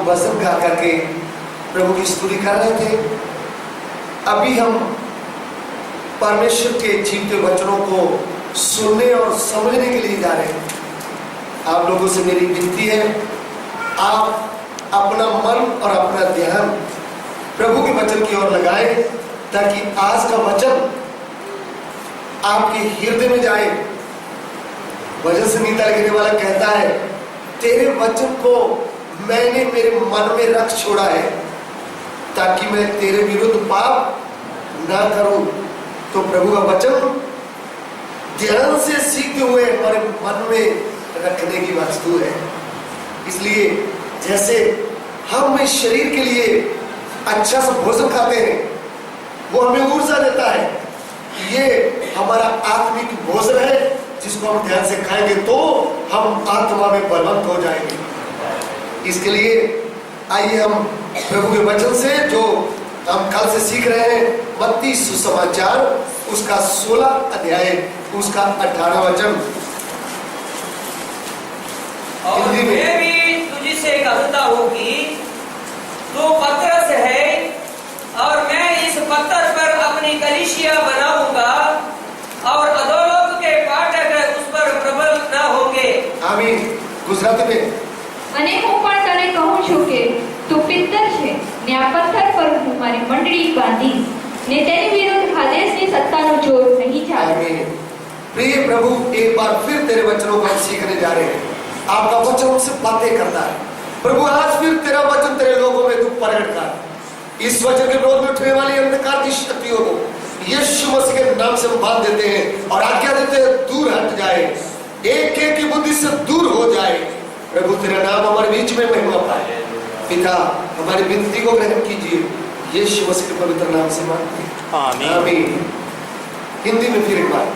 वचन गा करके प्रभु की स्तुति कर रहे थे। अभी हम परमेश्वर के जीवते वचनों को सुनने और समझने के लिए जा रहे हैं। आप लोगों से मेरी विनती है, आप अपना मन और अपना ध्यान प्रभु के वचन की ओर लगाएं, ताकि आज का वचन आपके हृदय में जाए। वचन संहिता लिखने वाला कहता है, तेरे वचन को मैंने मेरे मन में रख छोड़ा है, ताकि मैं तेरे विरुद्ध पाप ना करूं। तो प्रभु का वचन ध्यान से सीखते हुए हमारे मन में रखने की वस्तु है। इसलिए जैसे हम इस शरीर के लिए अच्छा सा भोजन खाते हैं, वो हमें ऊर्जा देता है, ये हमारा आत्मिक भोजन है जिसको हम ध्यान से खाएंगे तो हम आत्मा में बलवंत हो जाएंगे। इसके लिए आइए हम प्रभु के वचन से, जो हम कल से सीख रहे हैं, मत्ती सुसमाचार उसका 16 अध्याय उसका 18 वचन। और मैं भी तुझसे कहता हूँ कि तू पतरस है और मैं इस पत्थर पर अपनी कलीसिया बनाऊंगा और अधोलोक के फाटक उस पर प्रबल न होंगे। आमीन। गुजराती में અને હું પણ તને કહું છું કે તું પિત્તર છે ને આ પથ્થર પર હું મારી મંડળી બાંધીશ ને તેની વિરુદ્ધ હાદેસની સત્તાનો જોર નહીં ચાલે। आमीन। प्रिय प्रभु, एक बार फिर तेरे वचनों को हम सीखने जा रहे हैं। आपका वचन हमसे बातें करता है। प्रभु, आज फिर तेरा वचन तेरे लोगों में तू प्रकट कर। इस वचन के विरोध में उठने वाली अंधकार की शक्तियों को यीशु मसीह के नाम से हम बांध देते हैं और आज्ञा देते हैं, दूर हट जाए, एक एक की बुद्धि से दूर हो जाए। प्रभु, तेरा नाम हमारे बीच में महिमा पाए। पिता, हमारी विनती को ग्रहण कीजिए, यीशु मसीह के पवित्र नाम से मांगते हैं, आमीन। हिंदी में फिर एक बार।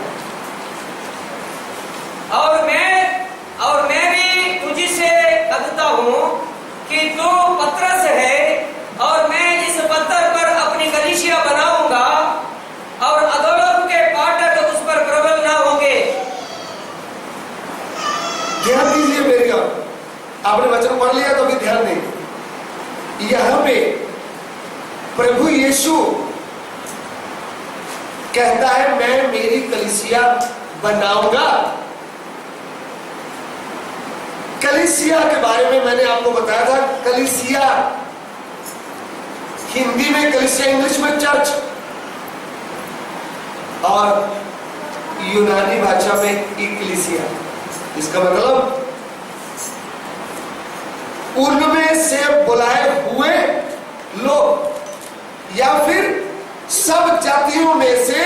और मैं भी तुझसे कहता हूँ कि तू पतरस है और मैं इस पत्थर पर अपनी कलीसिया बनाऊंगा और अधोलोक के फाटक उस पर प्रबल न होंगे। ध्यान दीजिए मेरी ओर। आपने वचन पढ़ लिया तो भी ध्यान दें। यहां पे प्रभु यीशु कहता है, मैं मेरी कलीसिया बनाऊंगा। कलीसिया के बारे में मैंने आपको बताया था। कलीसिया हिंदी में कलीसिया, इंग्लिश में चर्च, और यूनानी भाषा में इक्लेसिया। इसका मतलब उनमें से बुलाए हुए लोग, या फिर सब जातियों में से,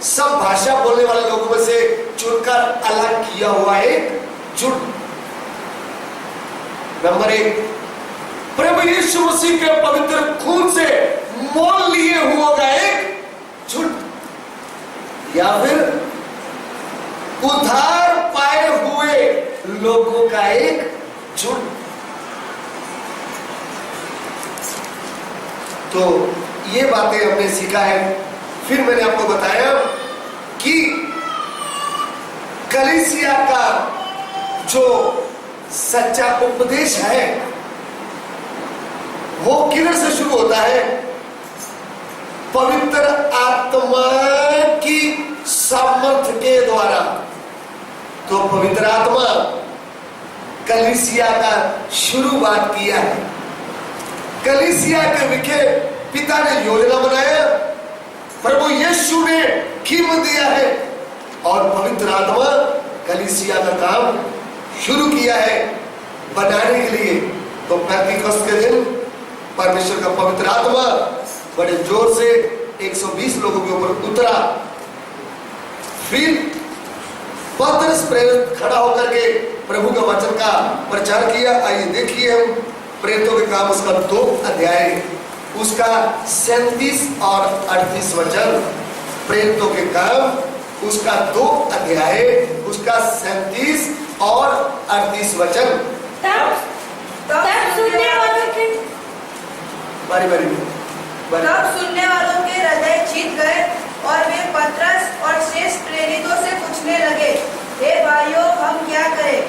सब भाषा बोलने वाले लोगों में से चुनकर अलग किया हुआ एक झुंड। नंबर 1, प्रभु यीशु मसीह के पवित्र खून से मोल लिए हुआ का एक झुंड, या फिर उद्धार पाए हुए लोगों का एक झुंड। तो ये बातें हमने सीखा है। फिर मैंने आपको बताया कि कलीसिया का जो सच्चा उपदेश है वो किधर से शुरू होता है? पवित्र आत्मा की सामर्थ्य के द्वारा। तो पवित्र आत्मा कलीसिया का शुरुआत किया है। कलीसिया के विखे पिता ने योजना बनाया, प्रभु यीशु ने कीमत दिया है, और पवित्र आत्मा कलीसिया का काम शुरू किया है बनाने के लिए। तो पेंतिकोस्त के दिन परमेश्वर का पवित्र आत्मा बड़े जोर से 120 लोगों के ऊपर उतरा। फिर पतरस प्रेरित खड़ा होकर के प्रभु का वचन का प्रचार किया। आइए देखिए हम प्रेरितों के काम उसका 2 अध्याय उसका 37 और 38 वचन। प्रेरितों के काम उसका 2 अध्याय उसका 37 और 38 वचन। तब सुनने वालों के हृदय जीत गए और वे पतरस और शेष प्रेरितों से पूछने लगे, हे भाइयों, हम क्या करें?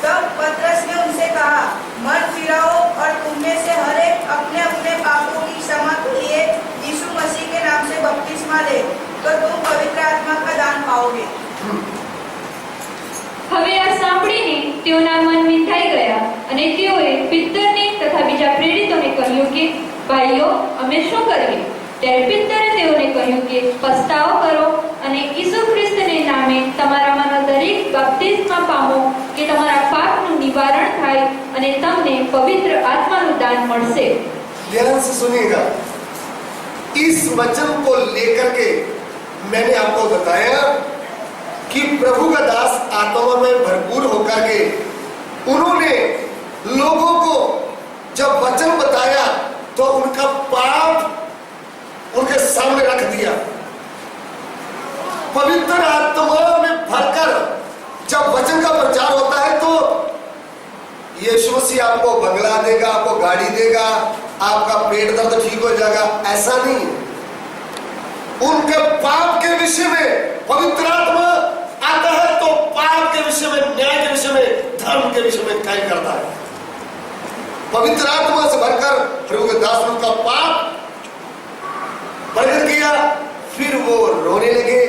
तब पतरस ने उनसे कहा, मन फिराओ और तुम में से ભાઈઓ, અમે શું કરીએ? ત્યારે પિત્તરે તેઓને કહ્યું કે પસ્તાવો કરો અને ઈસુ ખ્રિસ્તને નામે તમારામાંના દરેક બપ્તિસ્મા પામો કે તમારા પાપનું નિવારણ થાય અને તમને પવિત્ર આત્માનું દાન મળશે. ध्यान से सुनिएगा, इस वचन को लेकर के मैंने आपको बताया कि प्रभु का दास आत्मा में भरपूर होकर के उन्होंने लोगों को जब वचन बताया तो उनका पाप उनके सामने रख दिया. पवित्र आत्मा में भरकर जब वचन का प्रचार होता है तो यीशु मसीह आपको बंगला देगा, आपको गाड़ी देगा, आपका पेट दर्द ठीक हो जाएगा, ऐसा नहीं. उनके पाप के विषय में पवित्र आत्मा आता है तो पाप के विषय में, न्याय के विषय में, धर्म के विषय में कार्य करता है. पवित्र आत्मा से भरकर प्रभु के दास का पाप प्रकट किया, फिर वो रोने लगे,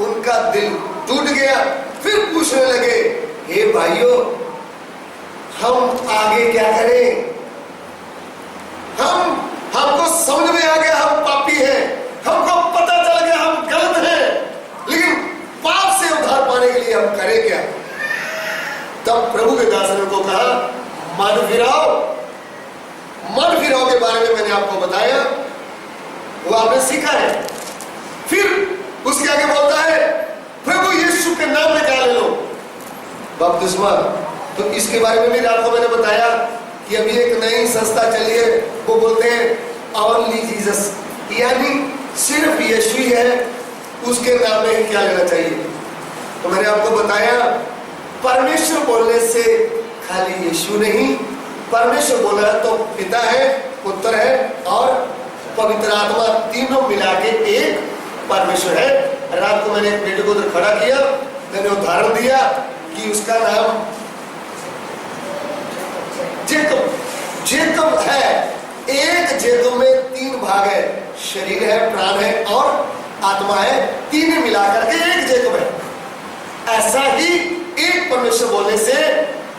उनका दिल टूट गया, फिर पूछने लगे, हे भाइयों, हम आगे क्या करें? हमको समझ में आ गया हम पापी हैं, हमको पता चल गया हम गलत हैं, लेकिन पाप से उद्धार पाने के लिए हम करें क्या? तब प्रभु के दास ने उनको कहा, मन फिराओ. मन फिराओ के बारे में मैंने आपको बताया, वो आपने सीखा है. फिर उसके आगे बोलता है, प्रभु यीशु के नाम में क्या ले लो? बपतिस्मा. तो इसके बारे में भी आपको मैंने बताया कि अभी एक नई संस्था चली है, वो बोलते हैं ओनली जीसस, यानी सिर्फ यीशु ही है, उसके नाम में क्या लेना चाहिए. तो मैंने आपको बताया परमेश्वर बोलने से खाली यीशु नहीं, परमेश्वर बोला तो पिता है, पुत्र है और पवित्र आत्मा, तीनों मिला के एक परमेश्वर है. रात को मैंने एक बेटे को उधर खड़ा किया, मैंने उदाहरण दिया कि उसका नाम जेकब है. एक जेकब में 3 भाग है, शरीर है, प्राण है और आत्मा है, तीनों मिलाकर के एक जेकब है. ऐसा ही एक परमेश्वर बोलने से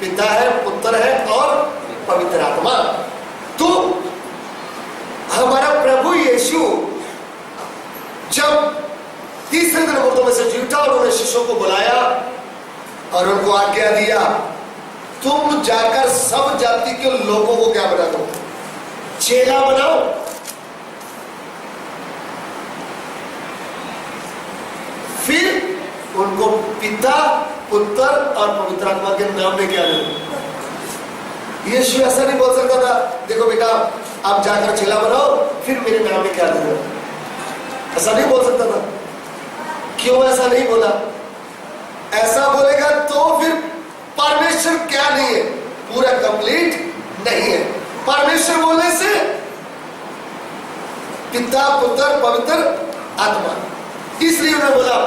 पिता है, पुत्र है और पवित्र आत्मा. तो हमारा प्रभु यीशु जब तीसरे दिन मुर्दों में से जी उठा, उन्होंने शिष्यों को बुलाया और उनको आज्ञा दिया, तुम जाकर सब जाति के लोगों को क्या बना दो? चेला बनाओ. फिर उनको पिता, पुत्र और पवित्र आत्मा के नाम में क्या दो? यीशु ऐसा नहीं बोल सकता था, देखो बेटा आप जाकर चेला बनाओ, फिर मेरे नाम में क्या देना. ऐसा नहीं बोल सकता था. क्यों ऐसा नहीं बोला? ऐसा बोलेगा तो फिर परमेश्वर क्या नहीं है, पूरा कंप्लीट नहीं है. परमेश्वर बोलने से पिता, पुत्र, पवित्र आत्मा, इसलिए उन्होंने बोला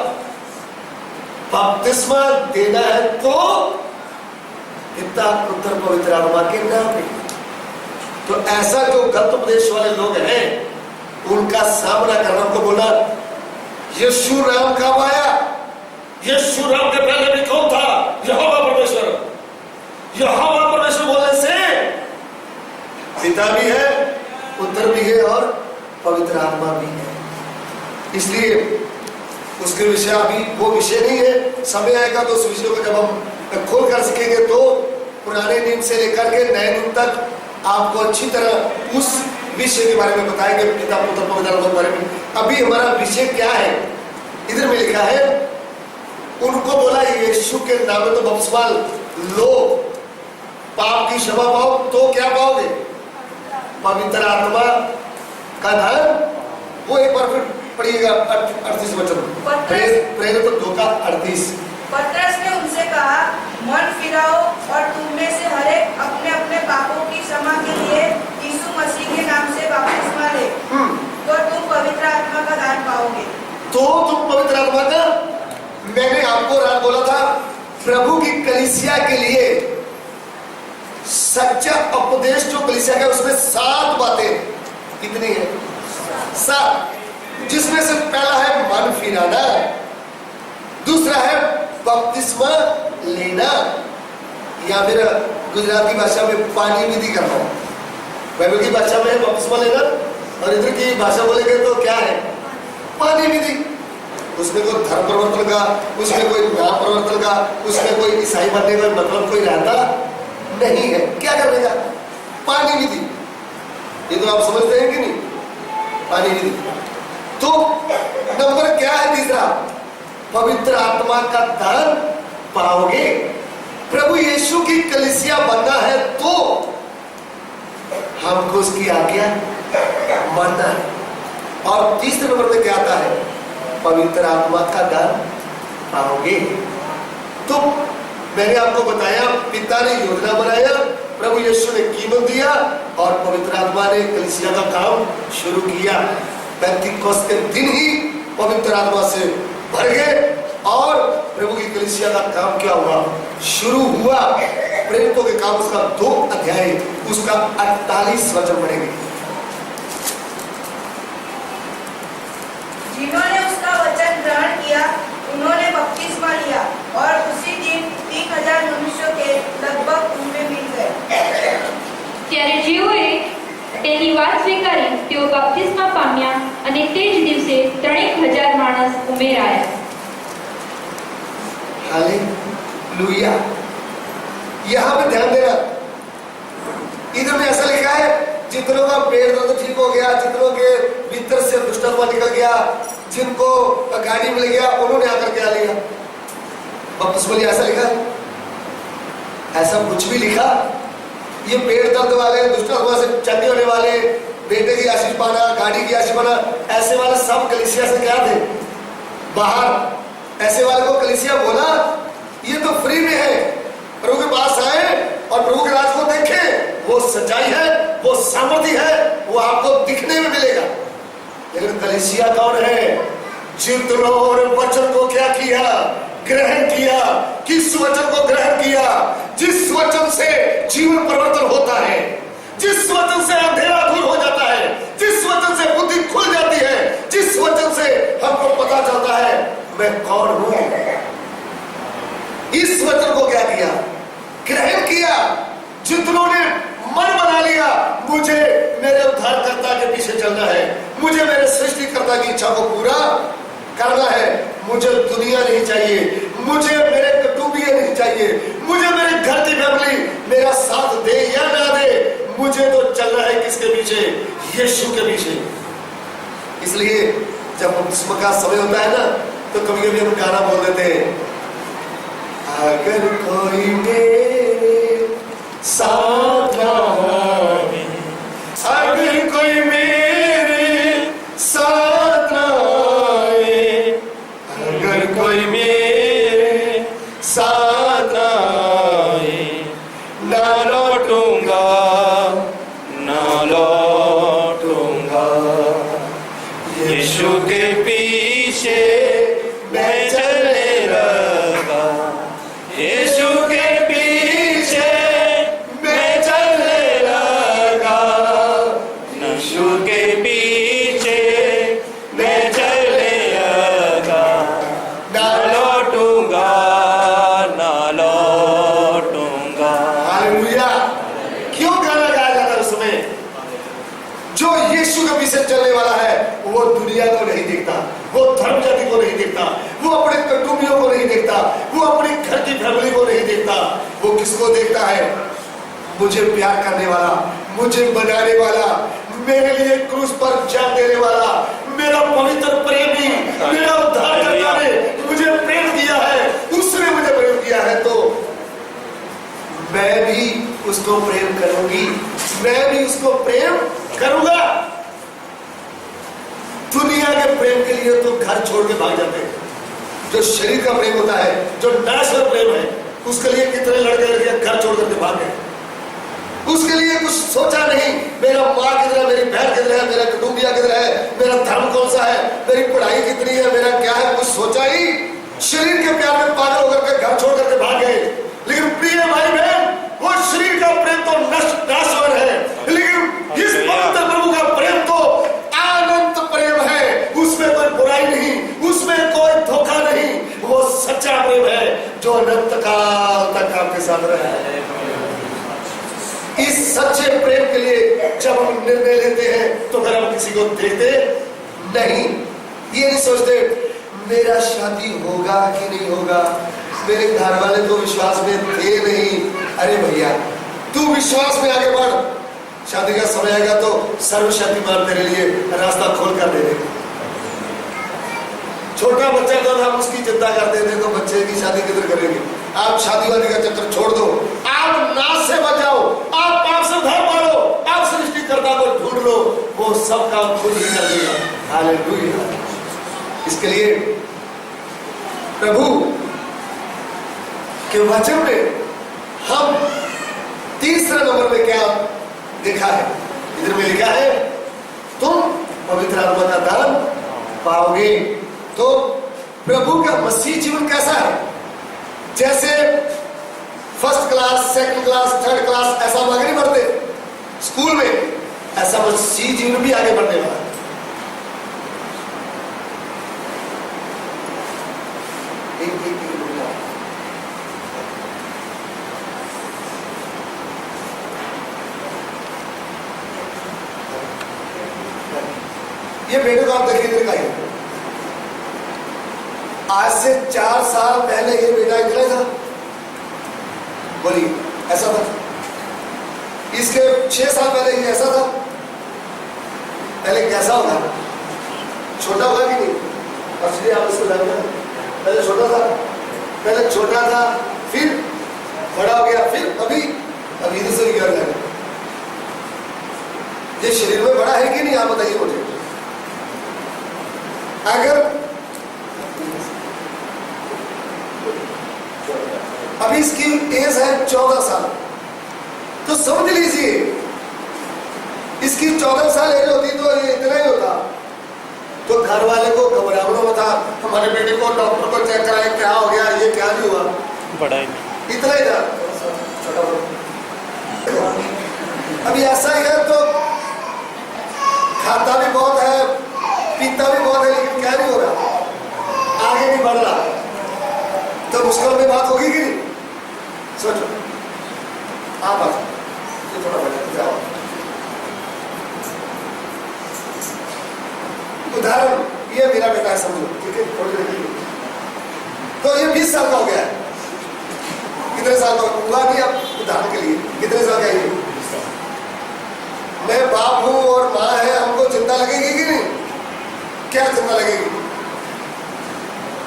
बपतिस्मा देना है तो पिता, पुत्र, पवित्र आत्मा के नाम में. तो ऐसा जो गलत उपदेश वाले लोग हैं उनका सामना करना, उनको बोला यीशु राम कब आया? यीशु राम के पहले भी कौन था? यहोवा परमेश्वर. यहोवा परमेश्वर बोलने से पिता भी है, पुत्र भी है और पवित्र आत्मा भी है. इसलिए उसके विषय अभी वो विषय नहीं है, समय आएगा तो उस विषय को जब हम खोल कर सकेंगे तो पुराने नियम से लेकर के नए नियम तक आपको अच्छी तरह उस विषय के बारे में बताएंगे, पिता, पुत्र, पवित्र आत्मा के बारे में. अभी हमारा विषय क्या है? इधर में लिखा है, उनको बोला यीशु के नाम में तो बपतिस्मा लो, पाप की क्षमा पाओ, तो क्या पाओगे? पवित्र आत्मा का धन. वो एक बार फिर पढ़िएगा 38 वचन, प्रेरित 2 का 38. पतरस ने उनसे कहा, मन फिराओ और तुम में से हर एक अपने अपने पापों की क्षमा के लिए यीशु मसीह के नाम से बपतिस्मा ले, तो तुम पवित्र आत्मा का दान पाओगे. तो तुम पवित्र आत्मा का, मैंने आपको रात बोला था प्रभु की कलीसिया के लिए सच्चा उपदेश जो कलीसिया का उसमें 7 बातें. कितनी है? 7. जिसमें से पहला है मन फिराना, दूसरा है बपतिस्मा लेना, या फिर गुजराती भाषा में पानी विधि करना. बाइबल की भाषा में बपतिस्मा लेना, और इधर की भाषा बोलेंगे तो क्या है, पानी विधि। उसमें कोई धर्म परिवर्तन का, उसमें कोई नाम परिवर्तन का, उसमें कोई ईसाई बनने का मतलब कोई रहता नहीं है। क्या करने का, पानी विधि। ये तो आप समझते हैं कि नहीं, पानी विधि। तो नंबर क्या है तीसरा, पवित्र आत्मा का दान पाओगे। प्रभु यीशु की कलीसिया बनना है तो हमको उसकी आज्ञा मानना है। और तीसरे नंबर पे क्या आता है, पवित्र आत्मा का दान पाओगे। तो मैंने आपको बताया, पिता ने योजना बनाया, प्रभु यीशु ने कीमत दिया और पवित्र आत्मा ने कलीसिया का काम शुरू किया। पेंतिकोस्त के दिन ही पवित्र आत्मा से भर गए और प्रभु की कलीसिया का काम क्या हुआ, शुरू हुआ। प्रेरितों के काम उसका 2 अध्याय, उसका 48 वचन पढ़ेंगे। जिन्होंने उसका वचन ग्रहण किया उन्होंने बपतिस्मा लिया और उसी दिन 3000 मनुष्यों के लगभग उनमें मिल गए। ત્યારે જેઓએ તેની વાત સ્વીકારી તેઓ બાપ્તિસ્મા પામ્યા અને તે જ દિવસે 3000 માણસ ઉમેરાયા। हालेलुया। यहाँ पे ध्यान देना, इधर में ऐसा लिखा है जितनों का पेट दर्द ठीक हो गया, जितनों के भीतर से दुष्टात्मा निकल गया, जिनको गाड़ी मिल गया, उन्होंने आकर क्या लिया बपतिस्मा लिया, ऐसा लिखा है? ऐसा कुछ भी लिखा? ये पेट दर्द वाले, दुष्टात्मा से चंगे होने वाले, बेटे की आशीष पाना, गाड़ी की आशीष पाना, ऐसे वाले सब कलीसिया से क्या थे, बाहर। ऐसे वाले को कलीसिया बोला ये तो फ्री में है, प्रभु के पास आए और प्रभु के राज को देखें, वो सच्चाई है, वो सामर्थ्य है, वो आपको दिखने में मिलेगा। लेकिन कलीसिया कौन है, जिन्होंने वचन को क्या किया, ग्रहण किया। किस वचन को ग्रहण किया, जिस वचन से जीवन परिवर्तन होता है, जिस वचन से अंधेरा दूर हो जाता है, जिस वचन से बुद्धि खुल जाती है, जिस वचन से हमको पता चलता है मैं कौन हूं। इस वचन को क्या किया, ग्रहण किया। जितनों ने मन बना लिया मुझे मेरे उद्धारकर्ता के पीछे चलना है, मुझे मेरे सृष्टिकर्ता की इच्छा को पूरा करना है, मुझे दुनिया नहीं चाहिए, मुझे मेरे कुटुंबीय नहीं चाहिए, मुझे मेरे घर की फैमिली मेरा साथ दे या ना दे, मुझे तो चलना है किसके पीछे, यीशु के पीछे। इसलिए जब बपतिस्मा का समय होता है ना, तो कभी कभी हम गाना बोल देते हैं, अगर कोई मेरे साथ आए, अगर कोई मेरे साथ आए, अगर कोई मेरे साथ आए, ना लौटूंगा, ना लौटूंगा, यीशु के पीछे मैं चलने लगा, यीशु के पीछे मैं चलने लगा, यीशु के पीछे मैं चलने लगा, ना लौटूंगा, ना लौटूंगा। हालेलुया। क्यों गाना गाया जाता है उस समय? जो यीशु के पीछे चलने वाला है वो दुनिया को नहीं देखता, वो धर्म जाति को नहीं देखता, वो अपने कुटुंबियों को नहीं देखता, वो अपने घर की फैमिली को नहीं देखता, वो किसको देखता है, मुझे प्यार करने वाला, मुझे बनाने वाला, मेरे लिए क्रूस पर जान देने वाला, मेरा पवित्र प्रेमी, मेरा उद्धारकर्ता ने मुझे प्रेम किया है, उसने मुझे प्रेम किया है, तो मैं भी उसको प्रेम करूंगी, मैं भी उसको प्रेम करूंगा। दुनिया के प्रेम के लिए तो घर छोड़ के भाग जाते हैं। जो शरीर का प्रेम होता है, जो नेचुरल प्रेम है, उसके लिए कितने लड़के लड़कियां घर छोड़ करके भाग गए। उसके लिए कुछ सोचा नहीं, मेरा माँ किधर है, मेरी बहन किधर है, मेरा कुटुंबिया किधर है, मेरा धर्म कौन सा है, मेरी पढ़ाई कितनी है, मेरा क्या है, कुछ सोचा ही। शरीर के प्यार में पागल होकर के घर छोड़ करके भाग गए। लेकिन प्रिय भाई बहन, वो शरीर का प्रेम तो नाशवान है, लेकिन इस पवित्र प्रभु का प्रेम तो अनंत प्रेम है, उसमें कोई बुराई नहीं, उसमें कोई धोखा नहीं, वो सच्चा प्रेम है जो अनंत काल तक आपके साथ रहे। इस सच्चे प्रेम के लिए जब हम निर्णय लेते हैं तो फिर हम किसी को देखते नहीं। ये नहीं सोचते मेरा शादी होगा कि नहीं होगा, मेरे घर वाले तो विश्वास में थे नहीं। अरे भैया तू विश्वास में आगे बढ़, शादी का समय आएगा तो सर्वशक्तिमान तेरे लिए रास्ता खोल कर दे देगा। छोटा बच्चा जब हम उसकी चिंता करते थे तो बच्चे की शादी किधर करेंगे। आप शादी वादी का चक्कर छोड़ दो, आप नाश से बचाओ, आप पाप से उद्धार पालो, आप सृष्टिकर्ता को ढूंढ लो, वो सब काम खुद ही कर देगा। हालेलुया। इसके लिए प्रभु के वचन में हम तीसरे नंबर में क्या देखा है, इधर में लिखा है तुम पवित्र आत्मा का दान पाओगे। तो प्रभु का मसीह जीवन कैसा है? जैसे first class, second class, third class ऐसा हम आगे नहीं बढ़ते स्कूल में, ऐसा मसीह जीवन भी आगे बढ़ने वाला है। ये बेटे को आप देखिए, इधर का आज से 4 साल पहले ये बेटा इतना था, बोलिए ऐसा था। इसके 6 साल पहले ये ऐसा था। पहले कैसा होगा? छोटा होगा कि नहीं? असली आप इसको जानते हैं। पहले छोटा था, पहले छोटा था, फिर बड़ा हो गया, फिर अभी दूसरी क्या है? ये शरीर में बड़ा है कि नहीं? आप बताइए मुझे। अगर अभी इसकी एज है 14 साल, तो समझ लीजिए इसकी 14 साल एज होती तो ये इतना ही होता। तो घर वाले को घबराना था, हमारे बेटे को डॉक्टर को चेक कराए, क्या हो गया, ये क्या नहीं हुआ, बड़ा ही नहीं, इतना ही था। अभी ऐसा ही है तो खाता भी बहुत है, पीता भी बहुत है, लेकिन क्या नहीं हो रहा, आगे नहीं बढ़ रहा। तो मुश्किल में बात होगी कि नहीं? सोचो आप ये थोड़ा जाओ। उदाहरण ये मेरा बेटा है, समझो, ठीक है? थोड़ी देर तो ये 20 साल का हो गया है। कितने साल का हुआ नहीं? आप उदाहरण के लिए कितने साल का है? मैं बाप हूं और माँ है, हमको चिंता लगेगी कि नहीं? क्या चिंता लगेगी?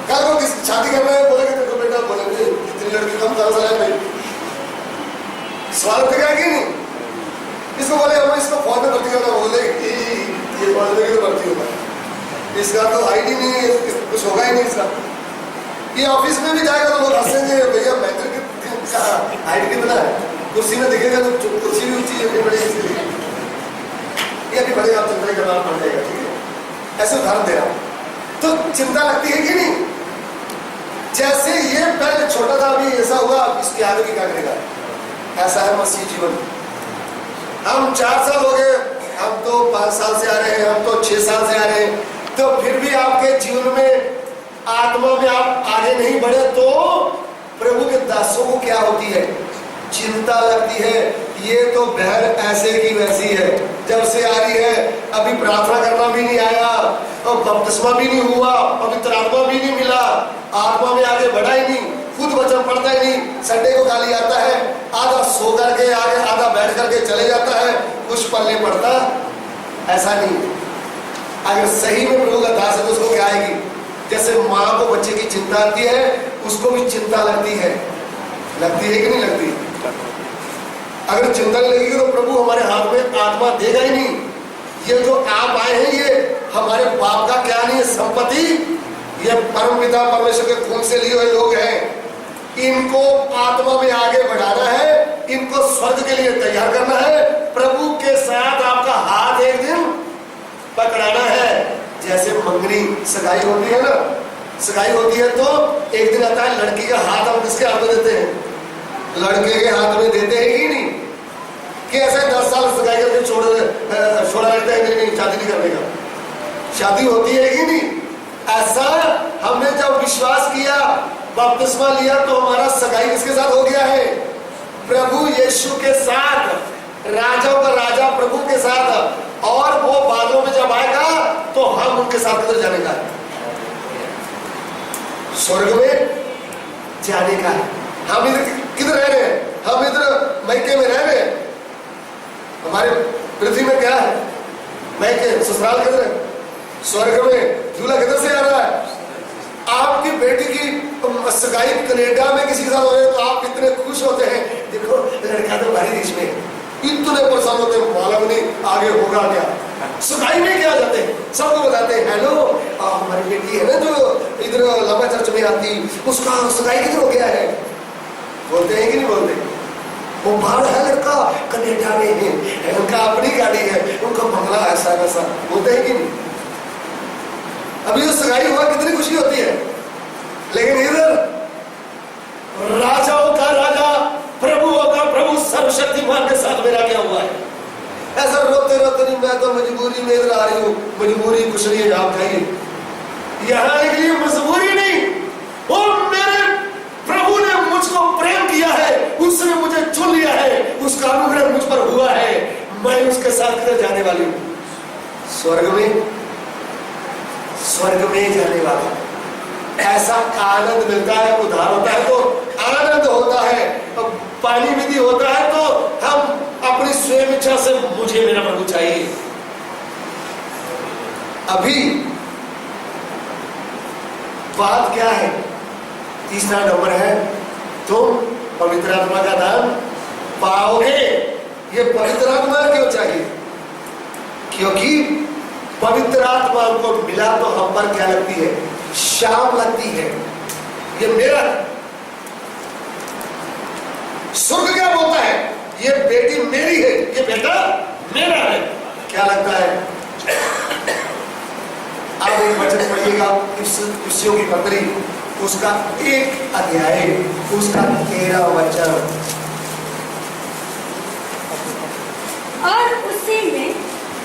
कल को किसी शादी करना है, बोलेंगे देखो बेटा, बोलेंगे इतनी लड़की कम साल है भाई, सवाल उठेगा कि नहीं? इसको बोले हम इसको फॉर्म में भर्ती करना, बोले कि ये फॉर्म में भर्ती होगा, इसका तो आईडी नहीं है, कुछ होगा ही नहीं इसका। ये ऑफिस में भी जाएगा तो लोग हंसेंगे, भैया मैटर का आईडी कितना है, कुर्सी में दिखेगा तो कुर्सी भी ऊंची है बड़ी, इसके लिए ये अभी बड़े आप चिंता करना पड़ जाएगा, ठीक है? ऐसे उदाहरण दे रहा हूं। तो चिंता लगती है कि नहीं? जैसे ये पहले छोटा था, अभी ऐसा हुआ, इसके आगे भी क्या करेगा? ऐसा है मसीह जीवन। हम 4 साल हो गए, हम तो 5 साल से आ रहे हैं, हम तो 6 साल से आ रहे हैं, तो फिर भी आपके जीवन में आत्मा में आप आगे नहीं बढ़े तो प्रभु के दासों को क्या होती है? चिंता लगती है। ये तो बहन ऐसे की वैसी है, जब से आ रही है, अभी प्रार्थना करना भी नहीं आया और बपतिस्मा भी नहीं हुआ, पवित्र आत्मा भी नहीं मिला, आत्मा में आगे बढ़ा ही नहीं, खुद वचन पढ़ता ही नहीं, संडे को खाली आता है, आधा सो करके आगे, आधा बैठ करके चले जाता है, कुछ पढ़ने पड़ता, ऐसा नहीं। अगर सही में प्रभु का दास है तो उसको क्या आएगी? जैसे माँ को बच्चे की चिंता आती है, उसको भी चिंता लगती है कि नहीं लगती? अगर चिंता नहीं लगेगी तो प्रभु हमारे हाथ में आत्मा देगा ही नहीं। ये जो आप आए हैं, ये हमारे बाप का क्या नहीं है संपत्ति, ये परम पिता परमेश्वर के खून से लिए हुए लोग हैं। इनको आत्मा में आगे बढ़ाना है, इनको स्वर्ग के लिए तैयार करना है, प्रभु के साथ आपका हाथ एक दिन पकड़ाना है। जैसे मंगनी सगाई होती है ना, सगाई होती है तो एक दिन आता है, लड़की का हाथ हम किसके हाथ में देते हैं? लड़के के हाथ में देते हैं कि नहीं? कि ऐसे 10 साल सगाई करके छोड़ा रहता है, नहीं शादी नहीं करने का, शादी होती है कि नहीं? ऐसा हमने जब विश्वास किया, बपतिस्मा लिया, तो हमारा सगाई किसके साथ हो गया है? प्रभु यीशु के साथ, राजाओं का राजा प्रभु के साथ। आने का है। हम इधर किधर रह रहे हैं? हम इधर मैके में रह रहे हैं। हमारे पृथ्वी में क्या है? मैके, ससुराल किधर है? स्वर्ग में। दूल्हा किधर से आ रहा है? आपकी बेटी की सगाई कनाडा में किसी के साथ हो रही है तो आप इतने खुश होते हैं, देखो लड़का तो हमारे देश में, इतने परेशान होते हैं, मालूम नहीं आगे होगा क्या। सगाई में क्या जाते हैं, सबको बताते हैं हेलो हमारी बेटी है ना जो इधर लंबा चर्च में आती, उसका सगाई किधर हो गया है। बोलते हैं कि नहीं बोलते? वो बाहर है लड़का, कनाडा में है, उनका अपनी गाड़ी है, उनका बंगला ऐसा वैसा, बोलते हैं कि नहीं? अभी जो सगाई हुआ कितनी खुशी होती है, लेकिन इधर राजाओं का राजा, प्रभुओं का प्रभु, सर्वशक्तिमान के साथ मेरा क्या हुआ है? ऐसा रोते रोते नहीं, मैं तो मजबूरी में इधर आ रही हूँ, मजबूरी कुछ नहीं है, आप कहिए। यहाँ आने के लिए मजबूरी नहीं, वो मेरे प्रभु ने मुझको प्रेम किया है, उसने मुझे चुन लिया है, उसका अनुग्रह मुझ पर हुआ है, मैं उसके साथ किधर जाने वाली हूँ? स्वर्ग में, स्वर्ग में जाने वाला। ऐसा आनंद मिलता है, उद्धार होता है तो आनंद होता है, पानी विधि होता है तो हम अपनी स्वयं इच्छा से मुझे मेरा प्रभु चाहिए। अभी बात क्या है? तीसरा नंबर है तुम पवित्र आत्मा का दान पाओगे। ये पवित्र आत्मा क्यों चाहिए? क्योंकि पवित्र आत्मा को मिला तो हम पर क्या लगती है? शाम लगती है। ये मेरा, स्वर्ग क्या बोलता है? ये बेटी मेरी है, ये बेटा मेरा है। क्या लगता है? आप एक वचन पढ़िएगा इफ्सियों की पत्री, उसका 1 अध्याय, उसका 13 वचन। और उसी में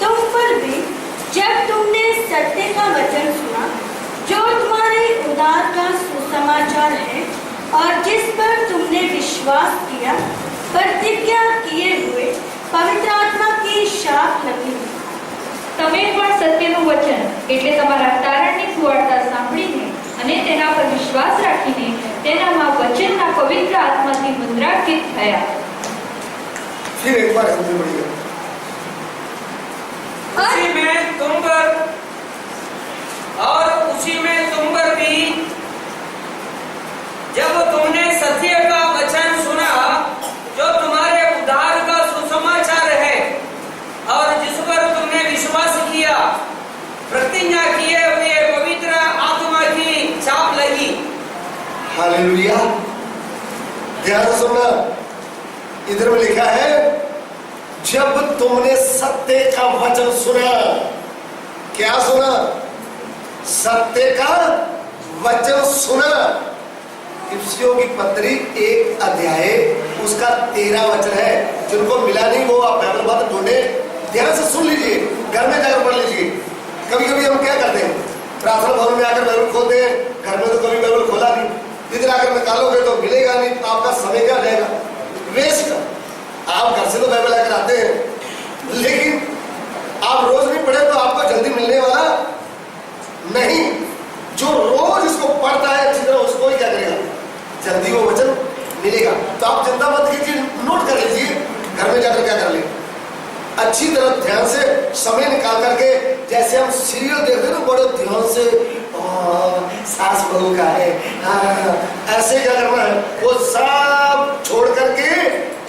तुम पर भी जब तुमने सत्य का वचन सुना जो तुम्हारे उद्धार का सुसमाचार है और जिस पर तुमने विश्वास किया, प्रतिज्ञा किए हुए पवित्र आत्मा की शाख लगी। તમે પણ સત્યનું વચન એટલે તમારા તારણની સુવાર્તા સાંભળીને અને તેના પર વિશ્વાસ રાખીને તેનામાં વચનના પવિત્ર આત્માથી મુદ્રાંકિત થયા। फिर एक बार हिंदी पढ़िएगा। उसी में तुम पर और उसी में तुम पर भी जब तुमने सत्य का वचन सुना जो तुम्हारे उद्धार का सुसमाचार है और जिस पर तुमने विश्वास किया, प्रतिज्ञा किए हुए पवित्र आत्मा की छाप लगी। हालेलुया। ध्यान से सुनना, इधर में लिखा है जब तुमने सत्य का वचन सुना। क्या सुना? सत्य का वचन सुना। इफ्सियों की पत्री 1 अध्याय, उसका 13 वचन है। जिनको मिला नहीं वो आप बाइबल बात ढूंढे, ध्यान से सुन लीजिए, घर में जाकर पढ़ लीजिए। कभी कभी हम क्या करते हैं, प्रार्थना भवन में आकर बाइबल खोलते हैं, घर में तो कभी बाइबल खोला नहीं, इधर आकर निकालोगे तो मिलेगा नहीं, आपका समय क्या जाएगा? वेस्ट। आप घर से तो बाइबल लेकर आते हैं, लेकिन आप रोज नहीं पढ़े तो आपको जल्दी मिलने वाला नहीं। जो रोज इसको पढ़ता है अच्छी तरह, उसको ही क्या करेगा? जल्दी वो वचन मिलेगा। तो आप चिंता मत कीजिए, नोट कर लीजिए, घर में जाकर क्या कर ले, अच्छी तरह ध्यान से समय निकाल करके, जैसे हम सीरियल देखते हैं ना, बड़े ध्यान से, सास बहू का है, ऐसे क्या करना है, वो सब छोड़ करके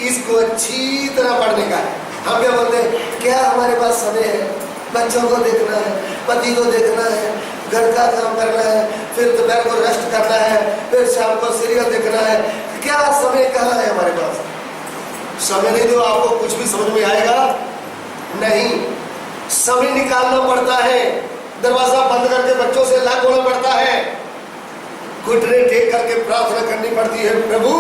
इसको अच्छी तरह पढ़ने का है। हम क्या बोलते हैं, क्या हमारे पास समय है? बच्चों को देखना है, पति को देखना है, घर का काम करना है, फिर दोपहर को रेस्ट करना है, फिर शाम को सीरियल देखना है। क्या समय कहाँ है हमारे पास? समय नहीं तो आपको कुछ भी समझ में आएगा नहीं। समय निकालना पड़ता है, दरवाजा बंद करके बच्चों से लाख बोलना पड़ता है, घुटने टेक करके प्रार्थना करनी पड़ती है, प्रभु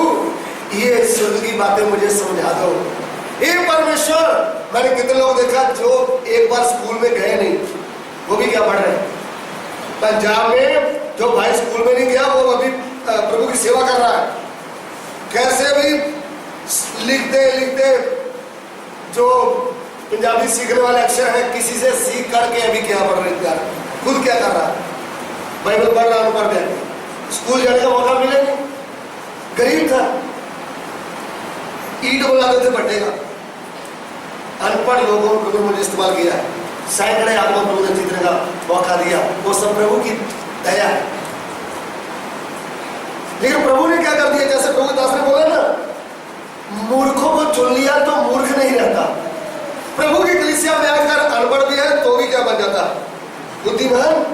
ये स्वर्ग की बातें मुझे समझा दो। हे परमेश्वर, मैंने कितने लोग देखा जो एक बार स्कूल में गए नहीं, वो भी क्या पढ़ रहे हैं। पंजाब में जो भाई स्कूल में नहीं गया वो अभी प्रभु की सेवा कर रहा है। कैसे भी लिखते लिखते जो पंजाबी सीखने वाले अक्षर है, किसी से सीख करके अभी क्या पढ़ रहे हैं, खुद क्या कर रहा है, बाइबल पढ़ रहा है, पढ़ गया, स्कूल जाने का मौका मिले नहीं, गरीब था, ईंट बनाते थे भट्टे का। अनपढ़ लोगों को भी मुझे इस्तेमाल किया है, सैकड़े आत्मा प्रभु ने जीतने का मौका दिया, वो सब प्रभु की दया है। लेकिन प्रभु ने क्या कर दिया, जैसे प्रभु दास ने बोला ना, मूर्खों को चुन लिया तो मूर्ख नहीं रहता। प्रभु की कलीसिया में आकर अनपढ़ भी है तो भी क्या बन जाता, बुद्धिमान,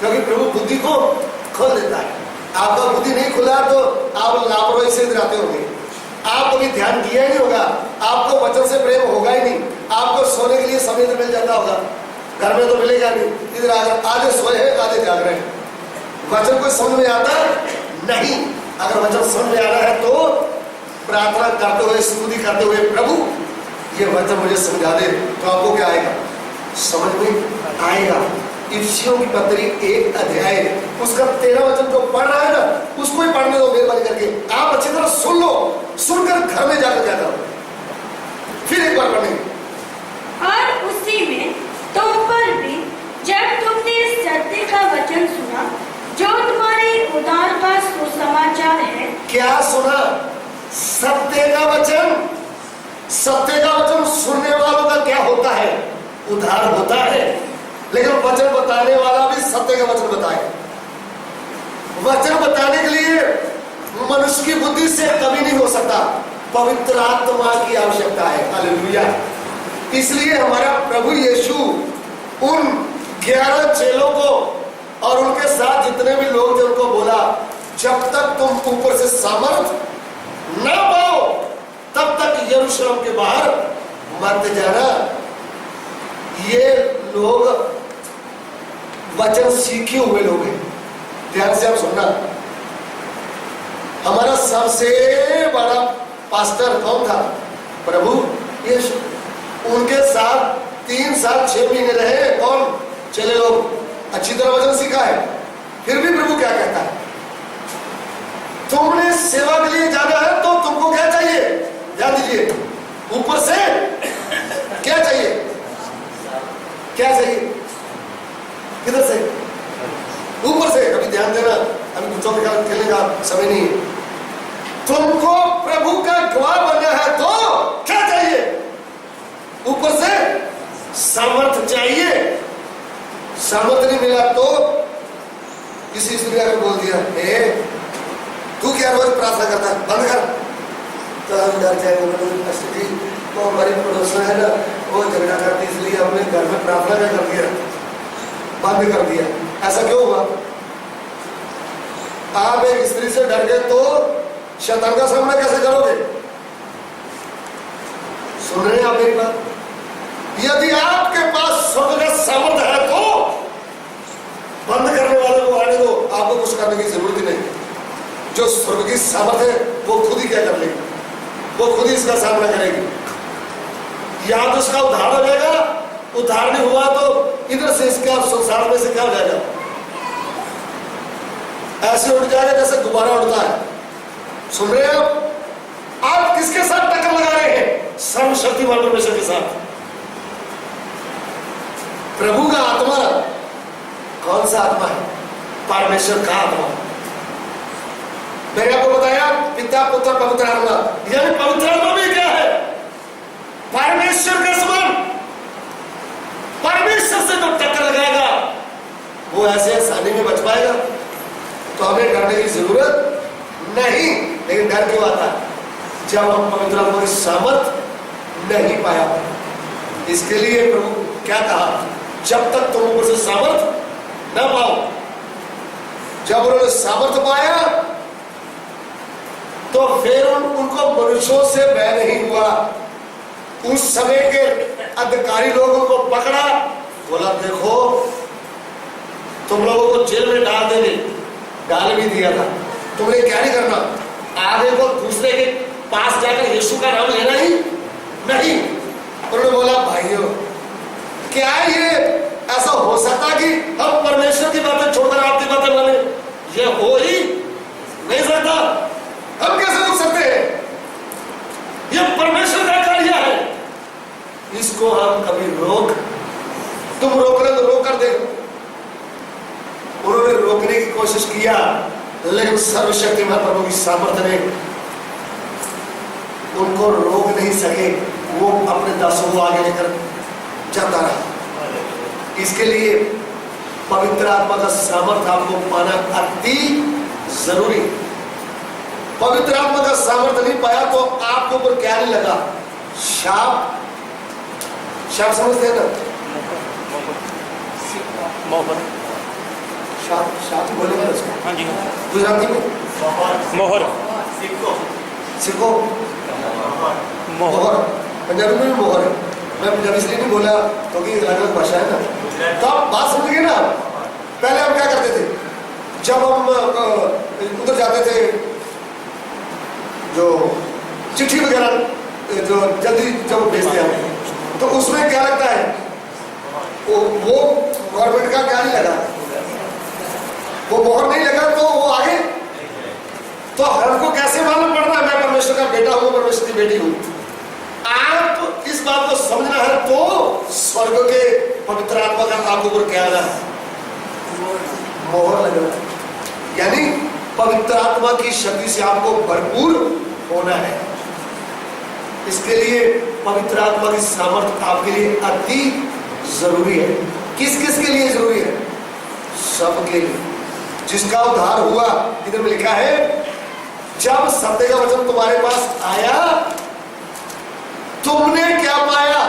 क्योंकि प्रभु बुद्धि को खोल देता है। आपका बुद्धि नहीं खुला तो आप लापरवाही से इधर आते होंगे, आप कभी ध्यान दिया ही नहीं होगा, आपको वचन से प्रेम होगा ही नहीं, आपको सोने के लिए समय मिल जाता होगा, घर में तो मिलेगा नहीं, इधर आधे सोए हैं आधे जाग रहे हैं। वचन को समझ में आता नहीं। अगर वचन समझ में आ रहा है तो प्रार्थना करते हुए, स्तुति करते हुए, प्रभु ये वचन मुझे समझा दे, तो आपको क्या आएगा, समझ में आएगा। इफिसियों की पत्री 1 अध्याय उसका 13 वचन जो पढ़ रहा है ना, उसको ही पढ़ने दो मेहरबानी करके। आप अच्छी तरह सुन लो, सुनकर घर में जाकर क्या करो, फिर एक बार पढ़ेंगे। और उसी में तुम पर भी जब तुमने सत्य का वचन सुना, जो तुम्हारे उद्धार का सुसमाचार है। क्या सुना? सत्य का वचन। सत्य का वचन सुनने वालों का क्या होता है, उद्धार होता है। लेकिन वचन बताने वाला भी सत्य का वचन बताए। वचन बताने के लिए मनुष्य की बुद्धि से कभी नहीं हो सकता, पवित्र आत्मा की आवश्यकता है। हालेलुया। इसलिए हमारा प्रभु यीशु उन 11 चेलों को और उनके साथ जितने भी लोग थे उनको बोला, जब तक तुम ऊपर से सामर्थ ना पाओ तब तक यरूशलेम के बाहर मत जाना। ये लोग वचन सीखे हुए लोग हैं, ध्यान से आप सुनना। हमारा सबसे बड़ा पास्टर कौन था? प्रभु यीशु। उनके साथ 3 साल 6 महीने रहे कौन? चले लोग, अच्छी तरह वचन सीखा है। फिर भी प्रभु क्या कहता है, तुमने सेवा के लिए जाना है तो तुमको क्या चाहिए? ध्यान दीजिए, ऊपर से क्या चाहिए? क्या चाहिए? किधर से? ऊपर से। अभी ध्यान देना, अभी कुछ खेलने का समय नहीं है। तुमको प्रभु का गवाह बनना है तो क्या चाहिए? ऊपर से सामर्थ चाहिए। सामर्थ नहीं मिला तो किसी स्त्री ने बोल दिया, तू क्या रोज प्रार्थना करता है, बंद कर। तो हम डर जाएंगे, वो हमारी पड़ोसन है ना, वो झगड़ा करती, इसलिए हमने घर में प्रार्थना क्या कर दिया, बंद कर दिया। ऐसा क्यों हुआ? आप एक स्त्री से डर गए तो शैतान का सामना कैसे करोगे? सुन रहे हैं आप मेरी बात? यदि आपके पास स्वर्ग का सामर्थ्य है तो बंद करने वाले को आने दो, आपको कुछ करने की जरूरत ही नहीं। जो स्वर्ग की सामर्थ्य है वो खुद ही क्या कर लेगी, वो खुद ही इसका सामना करेगी। या तो उसका उद्धार हो जाएगा, उद्धार नहीं हुआ तो इधर से इसका संसार में से क्या हो जाएगा, ऐसे उड़ जाएगा जैसे गुब्बारा उड़ता है। सुन रहे हो आप किसके साथ टक्कर लगा रहे हैं? सर्वशक्तिमान परमेश्वर के साथ। प्रभु का आत्मा कौन सा आत्मा है? परमेश्वर का आत्मा। मैंने आपको बताया पिता पुत्र पवित्र आत्मा, यानी पवित्र आत्मा भी क्या है? परमेश्वर का समान। परमेश्वर से जो टक्कर लगाएगा वो ऐसे आसानी में बच पाएगा, तो हमें डरने की जरूरत नहीं। लेकिन डर क्यों आता है? जब हम पवित्र आत्मा की सामर्थ नहीं पाया। इसके लिए प्रभु क्या कहा, जब तक तुम ऊपर से सामर्थ न पाओ। जब उन्होंने सामर्थ पाया तो फिर उनको मनुष्यों से भय नहीं हुआ। उस समय के अधिकारी लोगों को पकड़ा, बोला देखो तुम लोगों को जेल में डाल देंगे, डाल भी दिया था, तुमने क्या नहीं करना, आगे को दूसरे के पास जाकर यीशु का नाम लेना ही नहीं। उन्होंने बोला भाइयों क्या ये ऐसा हो सकता कि हम परमेश्वर की बातें छोड़कर आपकी बातें माने? ये हो ही नहीं सकता। हम कैसे रुक सकते हैं? ये परमेश्वर का कार्य है, इसको हम कभी तुम रोक रहे तो रोक कर देखो। उन्होंने रोकने की कोशिश किया लेकिन सर्वशक्तिमान प्रभु की सामर्थ्य ने उनको रोक नहीं सके, वो अपने दासों को आगे लेकर जाता रहा। इसके लिए पवित्र आत्मा का सामर्थ्य आपको पाना अति जरूरी। पवित्र आत्मा का सामर्थ्य नहीं पाया तो आपके ऊपर क्या नहीं लगा? शाप। शाप समझते हैं ना? शाप, शाप बोलेंगे उसको। हाँ जी, गुजराती में मोहर, सिक्को, मोहर। पंजाबी में भी मोहर है। मैं पंजाबी इसलिए नहीं बोला क्योंकि अलग अलग भाषा है ना। तो आप बात समझ गए ना? पहले हम क्या करते थे, जब हम उधर जाते थे, जो चिट्ठी वगैरह जो जल्दी जब भेजते हैं, तो उसमें क्या लगता है? वो गवर्नमेंट का क्या नहीं लगा, वो मोहर नहीं लगा तो वो आगे। तो हमको कैसे मालूम पड़ता है मैं परमेश्वर का बेटा हूं, परमेश्वर की बेटी हूं? आप इस बात को समझना है तो स्वर्ग के पवित्र आत्मा का आपके ऊपर क्या लगा है? मोहर लगना है। यानी पवित्र आत्मा की शक्ति से आपको भरपूर होना है। इसके लिए पवित्र आत्मा की सामर्थ्य आपके लिए अति जरूरी है। किस किस के लिए जरूरी है? सबके लिए। जिसका उद्धार हुआ, इधर में लिखा है, जब सत्य का वचन तुम्हारे पास आया तुमने क्या पाया?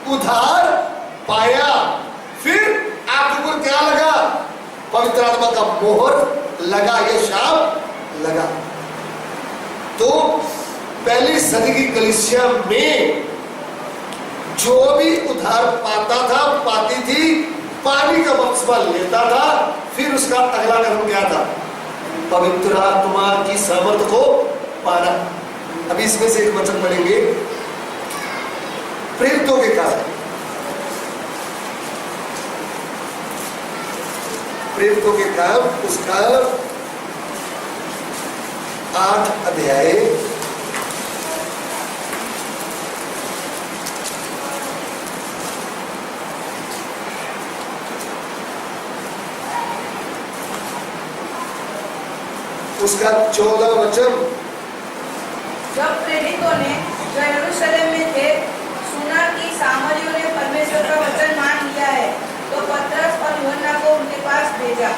उद्धार पाया। फिर आपके ऊपर क्या लगा? पवित्र आत्मा का मोहर लगा, ये शाप लगा। तो पहली सदी की कलीसिया में जो भी उद्धार पाता था, पाती थी, पानी का बपतिस्मा लेता था, फिर उसका अगला कदम क्या था? पवित्र आत्मा की सामर्थ्य को पाना। अभी इसमें से एक वचन पढ़ेंगे, प्रेरितों के काम। प्रेरितों के काम, उसका 8 अध्याय, उसका 14 वचन। जब प्रेरितों ने जो यरूशलेम में थे सुना कि सामरियों ने परमेश्वर का वचन मान लिया है, तो पतरस और यूहन्ना को उनके पास भेजा।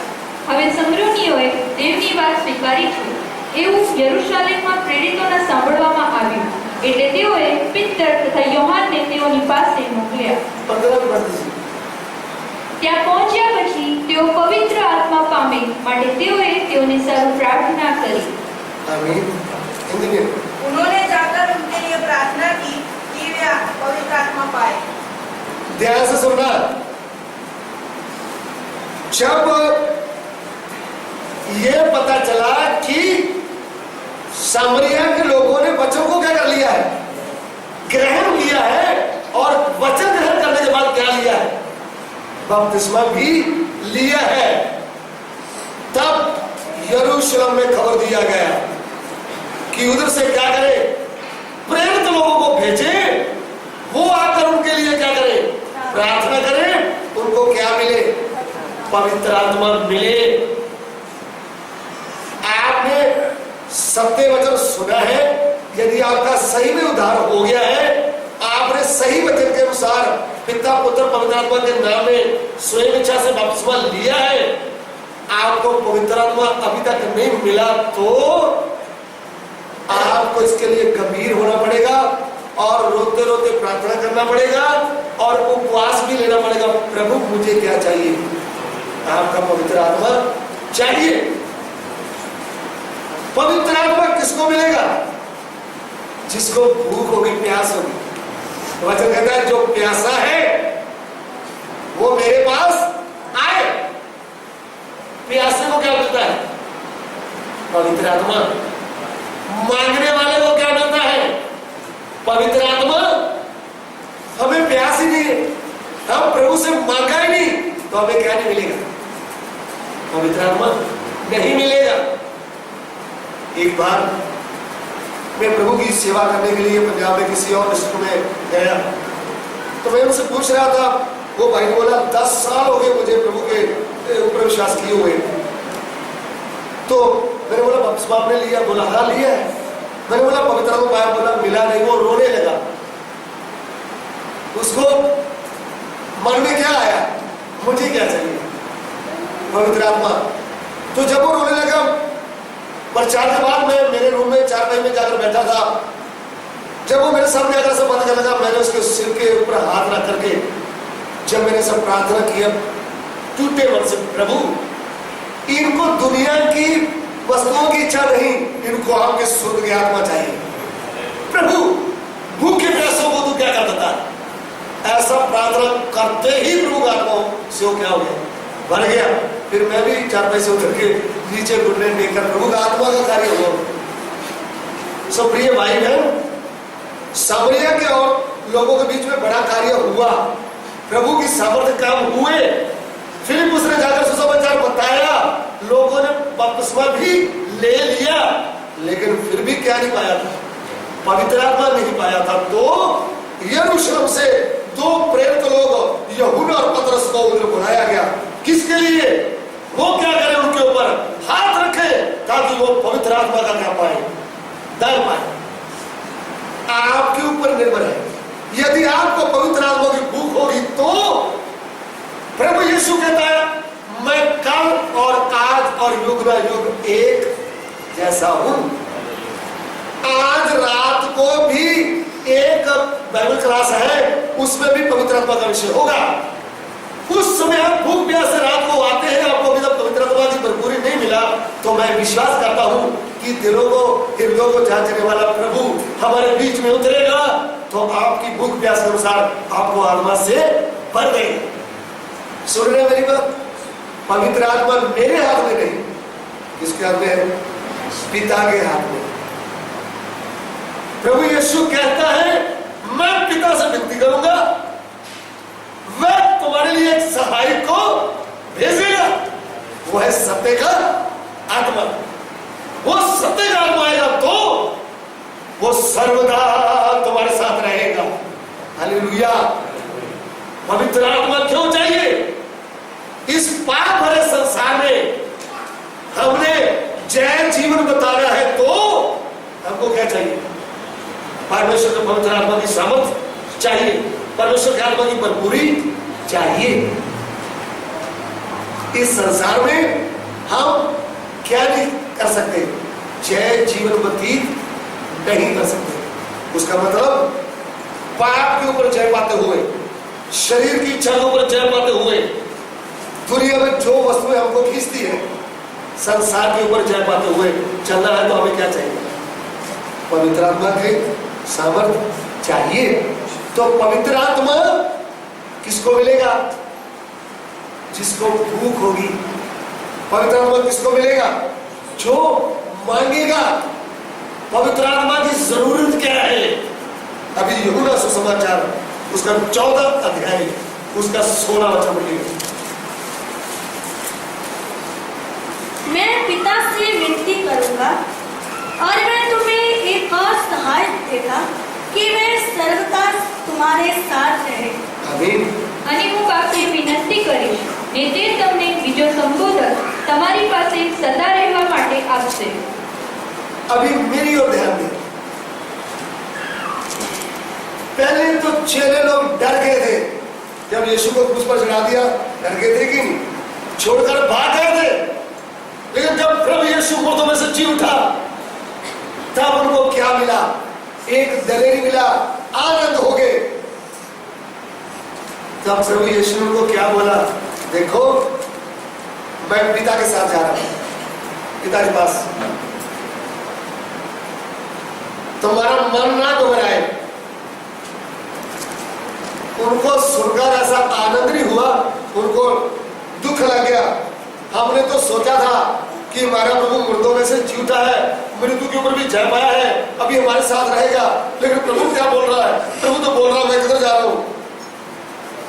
હવે સમરણીઓએ દેવની વાત સ્વીકારી છે એવું યરુશલેમમાં પ્રેરિતોના સાંભળવામાં આવ્યું, એટલે તેઓએ પિત્તર તથા યોહાનને તેઓની પાસે મોકલ્યા। 15 वर्ष। ત્યાં પહોંચ્યા પછી તેઓ પવિત્ર આત્મા પામે માટે તેઓએ તેઓને સારું પ્રાર્થના કરી। आमीन। हिंदी में उन्होंने जाकर उनके लिए प्रार्थना की कि वे पवित्र आत्मा पाए। ध्यान से सुनना। जब ये पता चला कि सामरिया के लोगों ने वचन को क्या कर लिया है? ग्रहण किया है। और वचन ग्रहण करने के बाद क्या लिया है? बपतिस्मा भी लिया है। तब यरूशलेम में खबर दिया गया कि उधर से क्या करे? प्रेरित लोगों को भेजे, वो आकर उनके लिए क्या करे? प्रार्थना करें। उनको क्या मिले? पवित्र आत्मा मिले। आपने सत्य वचन सुना है, यदि आपका सही में उद्धार हो गया है, आपने सही वचन के अनुसार पिता पुत्र पवित्र आत्मा के नाम में स्वयं इच्छा से बपतिस्मा लिया है, आपको पवित्र आत्मा अभी तक नहीं मिला, तो आपको इसके लिए गंभीर होना पड़ेगा और रोते रोते प्रार्थना करना पड़ेगा और उपवास भी लेना पड़ेगा। प्रभु मुझे क्या चाहिए? आपका पवित्र आत्मा चाहिए। पवित्र आत्मा किसको मिलेगा? जिसको भूख होगी, प्यास होगी। वचन कहता है जो प्यासा है वो मेरे पास आए। प्यासे को क्या मिलता है? पवित्र आत्मा। मांगने वाले को क्या मिलता है? पवित्र आत्मा। हमें प्यास ही नहीं है, हम प्रभु से मांगा ही नहीं, तो हमें क्या नहीं मिलेगा? पवित्र आत्मा नहीं मिलेगा। एक बार मैं प्रभु की सेवा करने के लिए पंजाब में किसी और डिस्ट्रिक्ट में गया, तो मैं उनसे पूछ रहा था। वो भाई ने बोला 10 साल हो गए मुझे प्रभु के ऊपर विश्वास किए हुए। तो मैंने बोला बपतिस्मा आपने लिया? बोला हाँ लिया है। मैंने बोला पवित्र आत्मा पाया? बोला मिला नहीं। वो रोने लगा। उसको मन में क्या आया, मुझे क्या चाहिए, पवित्र आत्मा। तो जब वो रोने लगा, प्रचार के बाद मैं मेरे रूम में चारपाई में जाकर बैठा था। जब वो मेरे सामने आकर सब बात करने लगा, मैंने उसके सिर के ऊपर हाथ रख करके जब मैंने सब प्रार्थना किया टूटे मन से, प्रभु इनको दुनिया की वस्तुओं की इच्छा नहीं, इनको आपके स्वर्ग की आत्मा चाहिए। प्रभु भूखे प्यासों को तू क्या कर देता है? ऐसा प्रार्थना करते ही प्रभु आत्मा से वो क्या हो गया, भर गया। फिर मैं भी चारपाई से उतर के नीचे घुटने टेककर प्रभु का आत्मा का कार्य हुआ। सब प्रिय भाई बहन, सामरिया के और लोगों के बीच में बड़ा कार्य हुआ, प्रभु की सामर्थ्य काम हुए। फिलिप्पुस ने जाकर सुसमाचार बताया, लोगों ने बपतिस्मा भी ले लिया, लेकिन फिर भी क्या नहीं पाया था, पवित्र आत्मा नहीं पाया था। तो यरूशलेम से 2 प्रेरित लोग यूहन्ना और पतरस को उधर बुलाया गया। किसके लिए? वो क्या करें, उनके ऊपर हाथ रखें ताकि वो पवित्र आत्मा का क्या पाए, दान पाए। आपके ऊपर निर्भर है। यदि आपको पवित्र आत्मा की भूख होगी तो प्रभु यीशु कहता है मैं कल और आज और युग ना युग एक जैसा हूं। आज रात को भी एक बाइबल क्लास है, उसमें भी पवित्र आत्मा का विषय होगा। उस समय आप भूख प्यास से रात को आते हैं, आपको अभी तक पवित्र आत्मा की भरपूरी नहीं मिला, तो मैं विश्वास करता हूं कि दिलों को हृदयों को जांचने वाला प्रभु हमारे बीच में उतरेगा, तो आपकी भूख प्यास के अनुसार आपको आत्मा से भर देगा। सुन रहे मेरी बात? पवित्र आत्मा मेरे हाथ में नहीं, किसके हाथ में है? पिता के हाथ में। प्रभु यीशु कहता है मैं पिता से विनती करूंगा, वह तुम्हारे लिए एक सहायक को भेजेगा, वो है सत्य का आत्मा। वो सत्य का आत्मा आएगा तो वो सर्वदा तुम्हारे साथ रहेगा। हालेलुया। पवित्र आत्मा क्यों चाहिए? इस पाप भरे संसार में हमने जय जीवन बताना है तो हमको क्या चाहिए? परमेश्वर के पवित्र आत्मा की सामर्थ चाहिए, परमेश्वर की आत्मा की भरपूरी चाहिए। इस संसार में हम क्या नहीं कर सकते? जय जीवन व्यतीत नहीं कर सकते। उसका मतलब पाप के ऊपर जय पाते हुए, शरीर की इच्छा के ऊपर जय पाते हुए, दुनिया में जो वस्तुएं हमको खींचती है, संसार के ऊपर जय पाते हुए चलना है तो हमें क्या चाहिए? पवित्र आत्मा के सामर्थ चाहिए। तो पवित्र आत्मा किसको मिलेगा? जिसको भूख होगी। पवित्र आत्मा किसको मिलेगा? जो मांगेगा। पवित्र आत्मा की जरूरत क्या है? अभी यूहन्ना सुसमाचार उसका 14 अध्याय उसका 16 वचन पढ़िए। मैं पिता से विनती करूंगा और मैं तुम्हें एक और सहायक देगा कि मैं सर्वदा तुम्हारे साथ रहे। आमीन। અને હું બાપને વિનંતી કરીશ ને તે તમને બીજો સંબોધન તમારી પાસે સદા રહેવા માટે આપશે। अभी मेरी ओर ध्यान दें। पहले तो चेले लोग डर गए थे, जब यीशु को क्रूस पर चढ़ा दिया डर गए थे कि नहीं, छोड़कर भाग गए थे। लेकिन जब प्रभु यीशु मुर्दों में से जी उठा तब उनको क्या मिला? एक दलेरी मिला, आनंद हो गए। तब प्रभु यीशु ने उनको क्या बोला? देखो मैं पिता के साथ जा रहा हूं, पिता के पास, तुम्हारा मन ना घबराए। उनको सुनकर ऐसा आनंद नहीं हुआ, उनको दुख लग गया। हमने तो सोचा था कि हमारा प्रभु मुर्दों में से जी उठा है, मृत्यु के ऊपर भी जय पाया है, अभी हमारे साथ रहेगा। लेकिन प्रभु क्या बोल रहा है? प्रभु तो बोल रहा है मैं किधर जा रहा हूं,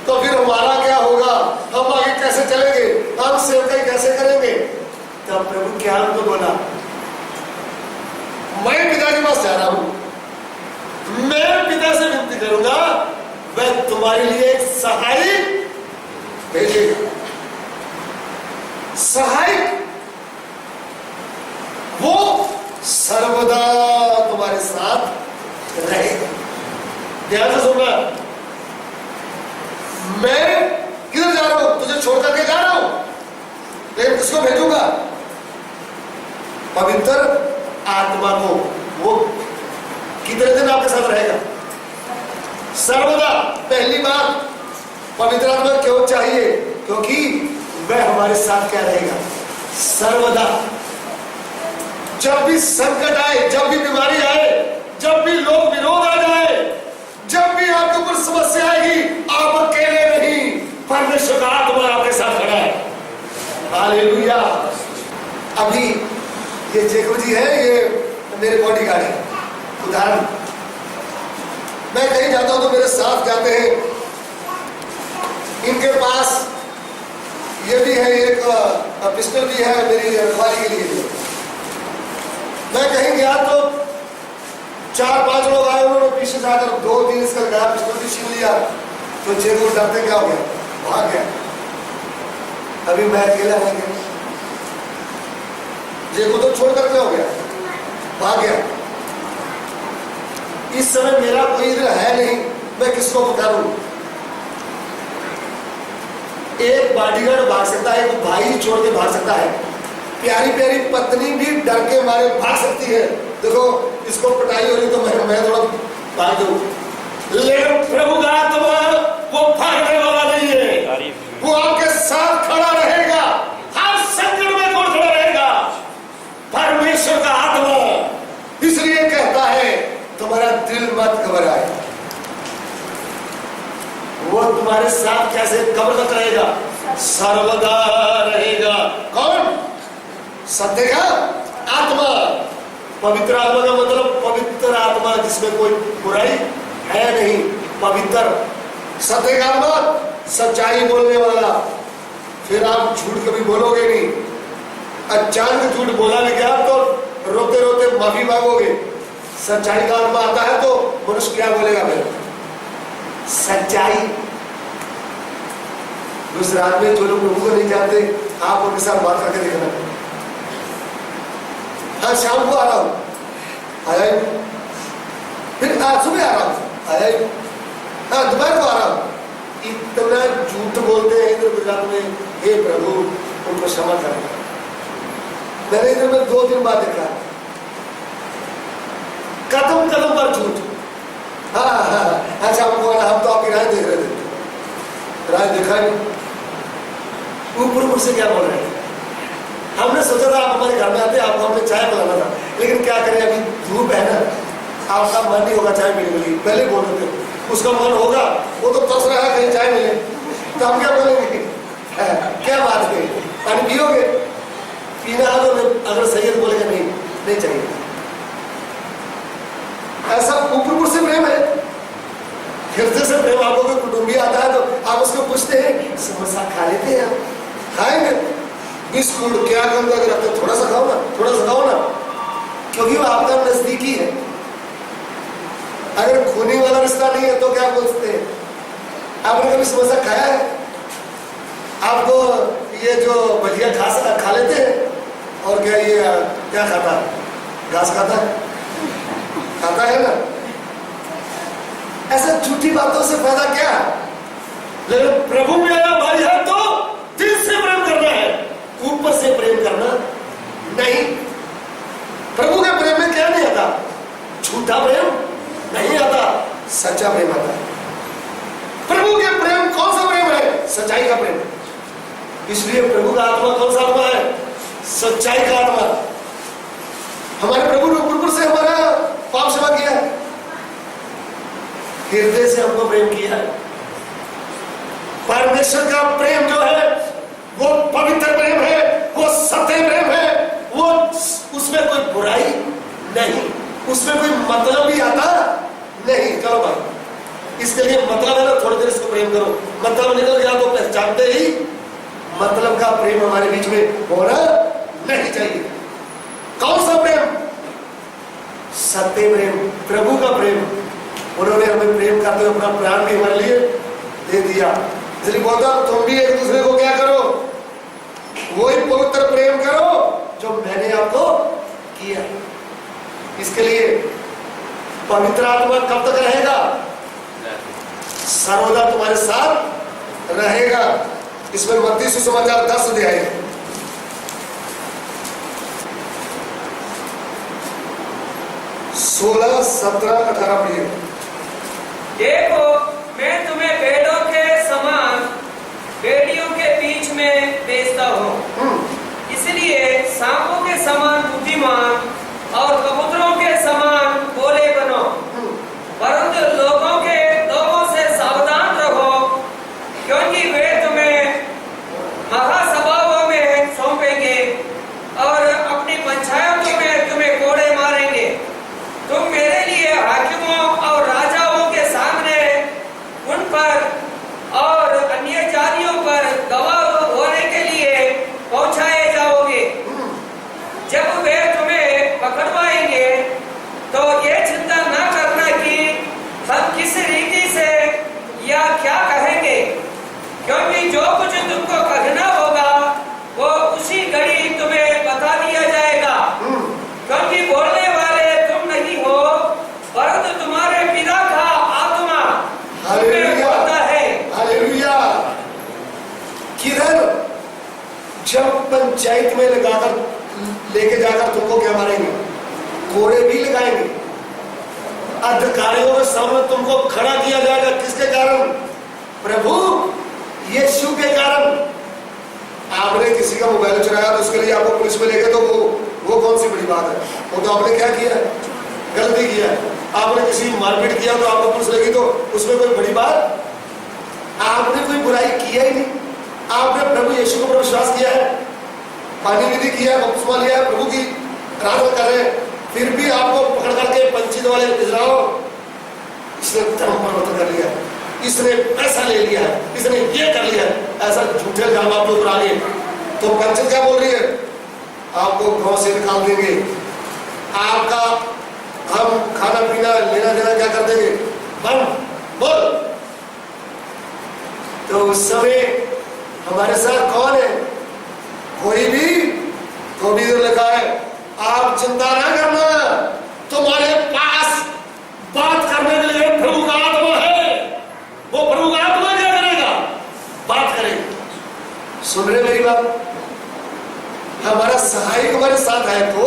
तो फिर हमारा क्या होगा? हम आगे कैसे चलेंगे? हम सेवकाई कैसे करेंगे? तब प्रभु क्या उनको बोला? मैं पिता के पास जा रहा हूं, मैं पिता से विनती करूंगा, वह तुम्हारे लिए एक सहायक भेजेगा। सहायक छोड़ करके जा रहा हूं, लेकिन किसको भेजूंगा? पवित्र आत्मा को। वो कितने दिन आपके साथ रहेगा? सर्वदा। पहली बात, पवित्र आत्मा क्यों चाहिए? क्योंकि वह हमारे साथ क्या रहेगा? सर्वदा। जब भी संकट आए, जब भी बीमारी आए, जब भी लोग विरोध आ जाए, जब भी आपके ऊपर समस्या आएगी, आप अकेले नहीं, परमेश्वर का आत्मा आपके साथ खड़ा है। हालेलुया। अभी ये जेकब जी है, ये मेरे बॉडीगार्ड है। उदाहरण, मैं कहीं जाता हूं तो मेरे साथ जाते हैं। इनके पास ये भी है, एक पिस्टल भी है मेरी रखवाली के लिए। मैं कहीं गया तो 4-5 लोग आए, उन्होंने पीछे जाकर 2-3 इसका गया, पिस्टल भी छीन लिया। तो जेकब डरते क्या हो गया? भाग गया। अभी मैं अकेला रह गया। जेकब तो छोड़कर क्या हो गया? भाग गया। इस समय मेरा कोई इधर है नहीं, मैं किसको पुकारूं? एक बॉडीगार्ड भाग सकता है, एक भाई छोड़ के भाग सकता है, प्यारी प्यारी पत्नी भी डर के मारे भाग सकती है। देखो इसको पिटाई हो रही तो मैं थोड़ा भाग दूं, लेकिन प्रभु का आत्मा वो भागने वाला नहीं है, वो आपके साथ खड़ा रहेगा, हर संकट में कौन खड़ा रहेगा? परमेश्वर का आत्मा। इसलिए कहता है तुम्हारा दिल मत घबराए, वो तुम्हारे साथ कैसे कब्र तक रहेगा? सर्वदा रहेगा। कौन? सत्य का आत्मा। पवित्र आत्मा का मतलब पवित्र आत्मा जिसमें कोई बुराई है नहीं, पवित्र। सत्य का आत्मा, सच्चाई बोलने वाला। फिर आप झूठ कभी बोलोगे नहीं। अचानक झूठ बोला भी क्या तो रोते रोते माफी मांगोगे। सच्चाई का आत्मा आता है तो मनुष्य क्या बोलेगा? फिर सच्चाई। उस रात में जो लोग प्रभु को नहीं जानते, आप उनके साथ बात करके देखना। हाँ, शाम को आ रहा हूं, आया ही। फिर आज सुबह आ रहा हूं, आया ही। हाँ, दोपहर को आ रहा हूं। इतना झूठ बोलते हैं इधर गुजरात में, हे प्रभु उनको क्षमा करें। मैंने इधर में 2 दिन बाद देखा, कदम कदम पर झूठ। हाँ हाँ, अच्छा हमको हम तो आपकी राय देख रहे थे, राय देखा नहीं, ऊपर से क्या बोल रहे हैं? हमने सोचा था आप हमारे घर में आते, आपको हमने चाय पिलाना था, लेकिन क्या करें अभी धूप है ना, आपका मन नहीं होगा चाय पीने के लिए। पहले बोल रहे थे, उसका मन होगा, वो तो तरस रहा है कहीं चाय मिले, तो हम क्या बोलेंगे? क्या बात है, पानी पियोगे? पीना है तो अगर सैयद बोलेगा नहीं चाहिए। ऐसा ऊपर से प्रेम है, हृदय से प्रेम। आपको कोई कुटुंबी आता है तो आप उसको पूछते हैं समोसा खा लेते हैं? खाएंगे। बिस्कुट क्या गंदा रखते, थोड़ा सा खाओ ना, थोड़ा सा खाओ ना, क्योंकि वो आपका नजदीकी है। अगर खूनी वाला रिश्ता नहीं है तो क्या बोलते हैं? आपने कभी समोसा खाया है? आपको ये जो भजिया खा लेते हैं, और क्या ये क्या खाता है? घास खाता है ना? ऐसा झूठी बातों से फायदा क्या? लेकिन प्रभु में आया भाई है तो दिल से प्रेम करना है, ऊपर से प्रेम करना नहीं। प्रभु के प्रेम में क्या नहीं आता? झूठा प्रेम नहीं आता, सच्चा प्रेम आता है। प्रभु के प्रेम कौन सा प्रेम है? सच्चाई का प्रेम। इसलिए प्रभु का आत्मा कौन सा आत्मा है? सच्चाई का आत्मा। हमारे प्रभु ने ऊपर से हमारा पाप सेवा किया है, हृदय से हमको प्रेम किया है। परमेश्वर का प्रेम जो है वो पवित्र प्रेम है, वो सत्य प्रेम है, वो उसमें कोई बुराई नहीं, उसमें कोई मतलब ही आता नहीं। चलो भाई, इसके लिए मतलब है ना, थोड़ी देर इसको प्रेम करो, मतलब निकल गया तो पहचानते ही मतलब का प्रेम हमारे बीच में होना नहीं चाहिए। कौन सा प्रेम? सत्य प्रेम, प्रभु का प्रेम। उन्होंने हमें प्रेम करते हुए अपना प्राण भी हमारे लिए दे दिया। इसलिए बोलता तुम भी एक दूसरे को क्या करो? वही पवित्र प्रेम करो जो मैंने आपको किया। इसके लिए पवित्र आत्मा कब तक रहेगा? सर्वदा तुम्हारे साथ रहेगा। इसमें मत्ती सुसमाचार 10 अध्याय है। 16, 17, 18 पढ़िए। देखो मैं तुम्हें भेड़ों के समान भेड़ियों के बीच में भेजता हूँ, इसलिए सांपों के समान बुद्धिमान और कबूतरों के समान भोले बनो, परंतु लोगों से सावधान रहो, क्योंकि वे तुम्हें महासभाओं में सौंपेंगे और अपनी पंचायतों में तुम्हें कोड़े मारेंगे। तुम मेरे लिए हाकिमों और राजाओं के सामने उन पर और अन्य जातियों पर गवाह होने के लिए पहुंचाए जाओगे। जब वे तुम्हें पकड़वाएंगे तो ये चिंता न करना कि हम किस रीति से या क्या कहेंगे, क्योंकि जो कुछ तुमको कहना होगा वो उसी घड़ी तुम्हें बता दिया जाएगा, क्योंकि बोलने वाले तुम नहीं हो परंतु तुम्हारे पिता का आत्मा तुम्हें बोलता है। हालेलुया। किधर जब पंचायत में लगाकर लेके जाकर तुमको क्या मारेंगे? कोड़े भी लगाएंगे। अधिकारियों के सामने तुमको खड़ा किया जाएगा। किसके कारण? प्रभु यीशु के कारण। आपने किसी का मोबाइल चुराया तो उसके लिए आपको पुलिस में लेके, तो वो कौन सी बड़ी बात है? वो तो आपने क्या किया? गलती किया। आपने किसी मारपीट किया तो आपको पुलिस लगी, तो उसमें कोई बड़ी बात? आपने कोई बुराई किया ही नहीं। आपने प्रभु यीशु को पर विश्वास किया है, पानी विधि किया है, बपतिस्मा लिया है, प्रभु की आराधना कर रहे हैं, फिर भी आपको पकड़ करके पंचित वाले इजराओ, इसने धर्म परिवर्तन कर लिया, इसने पैसा ले लिया है, इसने ये कर लिया, ऐसा झूठे इल्जाम आपके ऊपर आ गए, तो पंचायत क्या बोल रही है? आपको गांव से निकाल देंगे, आपका हम खाना पीना लेना देना क्या कर देंगे? बंद। बोल। तो उस समय हमारे साथ कौन है? कोई भी। तो भी लिखा है, आप चिंता ना करना, तुम्हारे पास बात करने के लिए प्रभु का आत्मा है। वो प्रभु का आत्मा क्या करेगा? बात करेगा। सुन रहे मेरी बात? हमारा सहायक हमारे साथ है, तो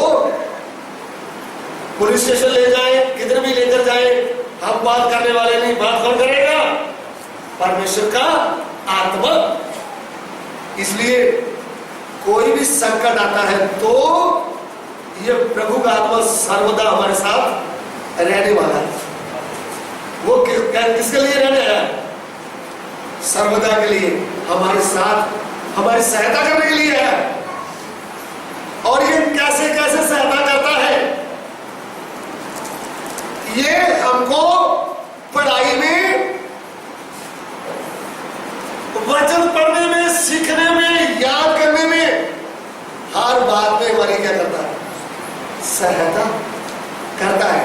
पुलिस स्टेशन ले जाए, किधर भी लेकर जाए, हम बात करने वाले नहीं। बात कौन करेगा? परमेश्वर का आत्मा। इसलिए कोई भी संकट आता है तो ये प्रभु का आत्मा सर्वदा हमारे साथ रहने वाला है। वो किसके लिए रहने आया? सर्वदा के लिए, हमारे साथ, हमारी सहायता करने के लिए है। और ये कैसे कैसे सहायता करता है? ये हमको पढ़ाई में, वचन पढ़ने में, सीखने में, याद करने में, हर बात में हमारी क्या करता है? सहायता करता है।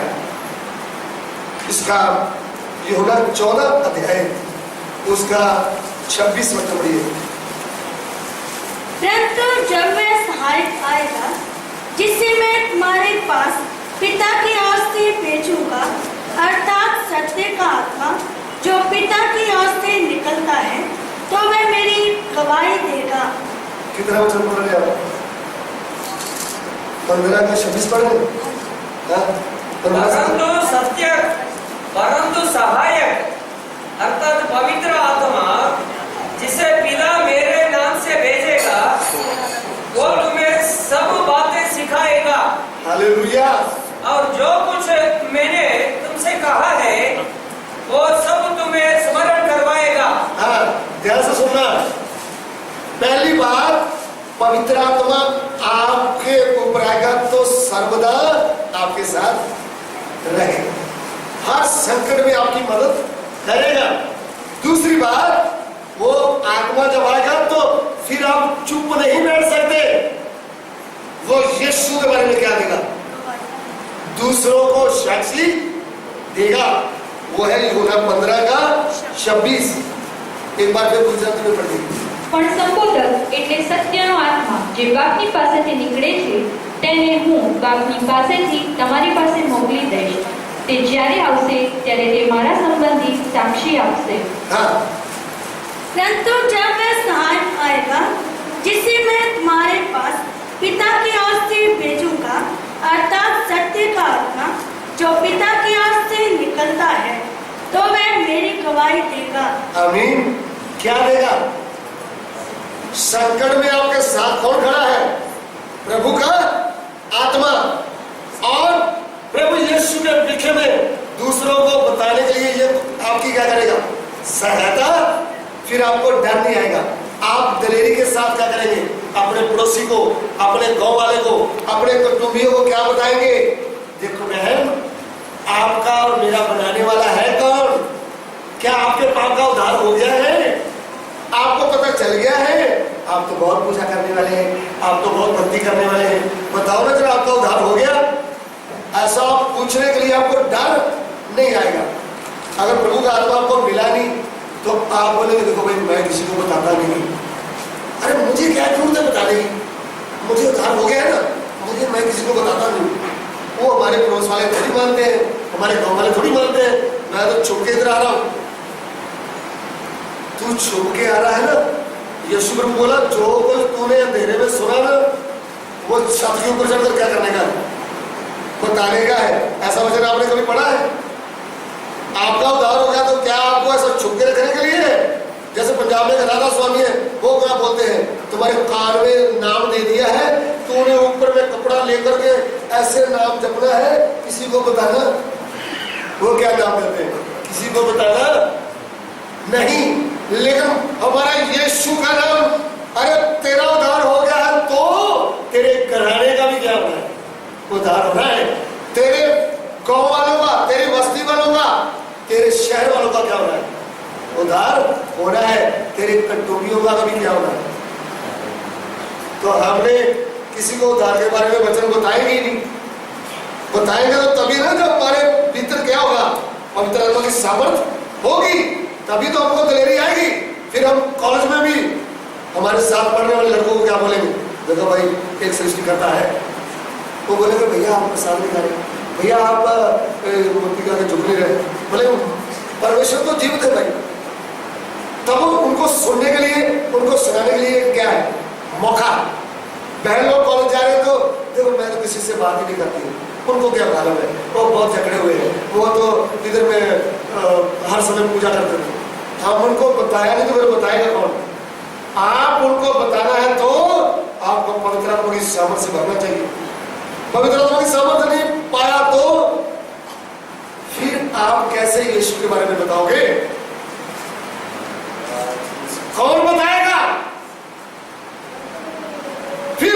इसका यूहन्ना 14 अध्याय उसका 26 वचन पढ़िए। परंतु जब वह सहायक आएगा, जिसे मैं तुम्हारे पास पिता की ओर से भेजूंगा, अर्थात सत्य का आत्मा जो पिता की ओर से निकलता है, तो वह मेरी गवाही देगा। कितना वचन पढ़ रहे हैं? 15 का 26 पढ़ रहे? परंतु सहायक अर्थात पवित्र आत्मा जिसे पिता मेरे नाम से भेजेगा, वो तुम्हें सब बातें सिखाएगा। हालेलुया। और जो कुछ मैंने तुमसे कहा है वो सब तुम्हें स्मरण करवाएगा। हाँ, ध्यान से सुनना। पहली बात, पवित्र आत्मा आपके ऊपर आएगा तो सर्वदा आपके साथ रहेगा, हर संकट में आपकी मदद करेगा। दूसरी बात, वो आत्मा जब आएगा तो फिर आप चुप नहीं बैठ सकते। वो यीशु के बारे में क्या देगा? दूसरों को साक्षी देगा। वो है यूहन्ना 15 का 26। एक बार फिर गुजराती में पढ़ दीजिए। પણ સંબોધક એટલે સત્યનો આત્મા જે બાપની પાસેથી નીકળે છે તેને હું બાપની પાસેથી તમારી પાસે મોકલી દઈશ। તે જ્યારે આવશે ત્યારે તે મારા સંબંધી સાક્ષી આપશે। हाँ, परंतु जब वह सहायक जाएगा, जिसे मैं तुम्हारे पास पिता की ओर से भेजूंगा, अर्थात सत्य का आत्मा जो पिता की ओर से निकलता है, तो वह मेरी गवाही देगा। आमीन। क्या देगा? संकट में आपके साथ कौन खड़ा है? प्रभु का आत्मा। और प्रभु यीशु के पीछे में दूसरों को बताने के लिए ये आपकी क्या करेगा? सहायता। फिर आपको डर नहीं आएगा। आप दलेरी के साथ क्या करेंगे? अपने पड़ोसी को, अपने गांव वाले को, अपने कुटुंबियों को क्या बताएंगे? देखो बहन, आपका और मेरा बनाने वाला है कौन? क्या आपके पाप का उद्धार हो गया है? आपको पता चल गया है? आप तो बहुत पूजा करने वाले हैं, आप तो बहुत भक्ति करने वाले हैं, बताओ ना जरा आपका उद्धार हो गया? ऐसा पूछने के लिए आपको डर नहीं आएगा। अगर प्रभु का आत्मा आपको मिला नहीं तो आप बोलेंगे देखो भाई मैं किसी को बताता नहीं। अरे मुझे क्या जरूरत है बताने की? मुझे उद्धार हो गया है ना, मुझे मैं किसी को बताता नहीं। वो हमारे पड़ोस वाले थोड़ी मानते हैं, हमारे गांव वाले थोड़ी मानते हैं। मैं तो छुप के इधर आ रहा हूं। तू छुप के आ रहा है ना, यीशु प्रभु बोला जो कुछ तूने अंधेरे में सुना ना, वो छत के ऊपर चढ़कर क्या करने का है? बताने का है। ऐसा वचन आपने कभी पढ़ा है? आपका उद्धार हो गया तो क्या आपको ऐसा छुप के रखने के लिए है? जैसे पंजाब में राधा स्वामी है, वो क्या बोलते हैं, तुम्हारे कान में नाम दे दिया है, तूने ऊपर में कपड़ा लेकर के ऐसे नाम जपना है, किसी को बताना। वो क्या नाम देते हैं? किसी को बताना नहीं। लेकिन हमारा यीशु का नाम, अरे तेरा उद्धार हो गया है तो तेरे घराने का भी क्या होना है? उद्धार होना है। तेरे गांव वालों का, तेरी बस्ती वालों का, तेरे शहर वालों का क्या होना है? उद्धार होना है। तेरे कुटुंबियों का भी क्या होना है? तो हमने किसी को उद्धार के बारे में वचन बताएंगे ही नहीं। बताएंगे तो तभी ना जब हमारे भीतर क्या होगा? पवित्र आत्मा की सामर्थ होगी, तभी तो हमको दलेरी आएगी। फिर हम कॉलेज में भी हमारे साथ पढ़ने वाले लड़कों को क्या बोलेंगे? देखो भाई एक सृष्टिकर्ता है। वो बोलेंगे भैया आप प्रसाद नहीं खा रहे, भैया आप मूर्ति का झुक नहीं रहे। बोले परमेश्वर तो जीवित है भाई। तब उनको सुनने के लिए, उनको सुनाने के लिए क्या है? मौका। बहन लोग कॉलेज जा रहे हैं तो देखो मैं तो किसी से बात ही नहीं करती हूँ, उनको क्या मालूम है, वो बहुत झगड़े हुए हैं, वो तो इधर में हर समय पूजा करते थे। हम उनको बताया नहीं तो फिर बताएगा कौन? आप उनको बताना है तो आपको पवित्र आत्मा की सामर्थ से भरना चाहिए। पवित्र आत्मा की सामर्थ नहीं पाया तो फिर आप कैसे यीशु के बारे में बताओगे? कौन बताएगा? फिर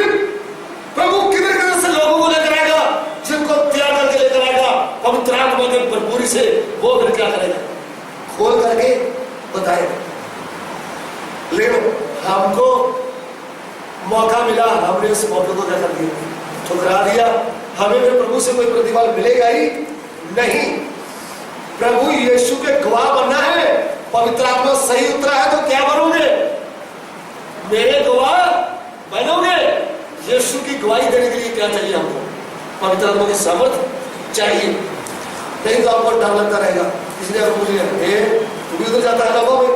प्रभु किधर किधर से लोगों को लेकर आएगा, जिनको त्याग करके लेकर आएगा पवित्र आत्मा की भरपूरी से, वो फिर क्या करेगा? खोल करके बताएगा। लेकिन हमको मौका मिला, हमने उस मौके को क्या कर दिया? ठुकरा दिया। हमें फिर प्रभु से कोई प्रतिफल मिलेगा ही नहीं। प्रभु यीशु के गवाह बनना है। पवित्र आत्मा सही उतरा है तो क्या बनोगे? मेरे गवाह बनोगे। यीशु की गवाही देने के लिए क्या चाहिए हमको? पवित्र आत्मा की सामर्थ चाहिए। नहीं तो आपको डर लगता रहेगा। इसलिए अगर मुझे तू भी उधर जाता है ना में,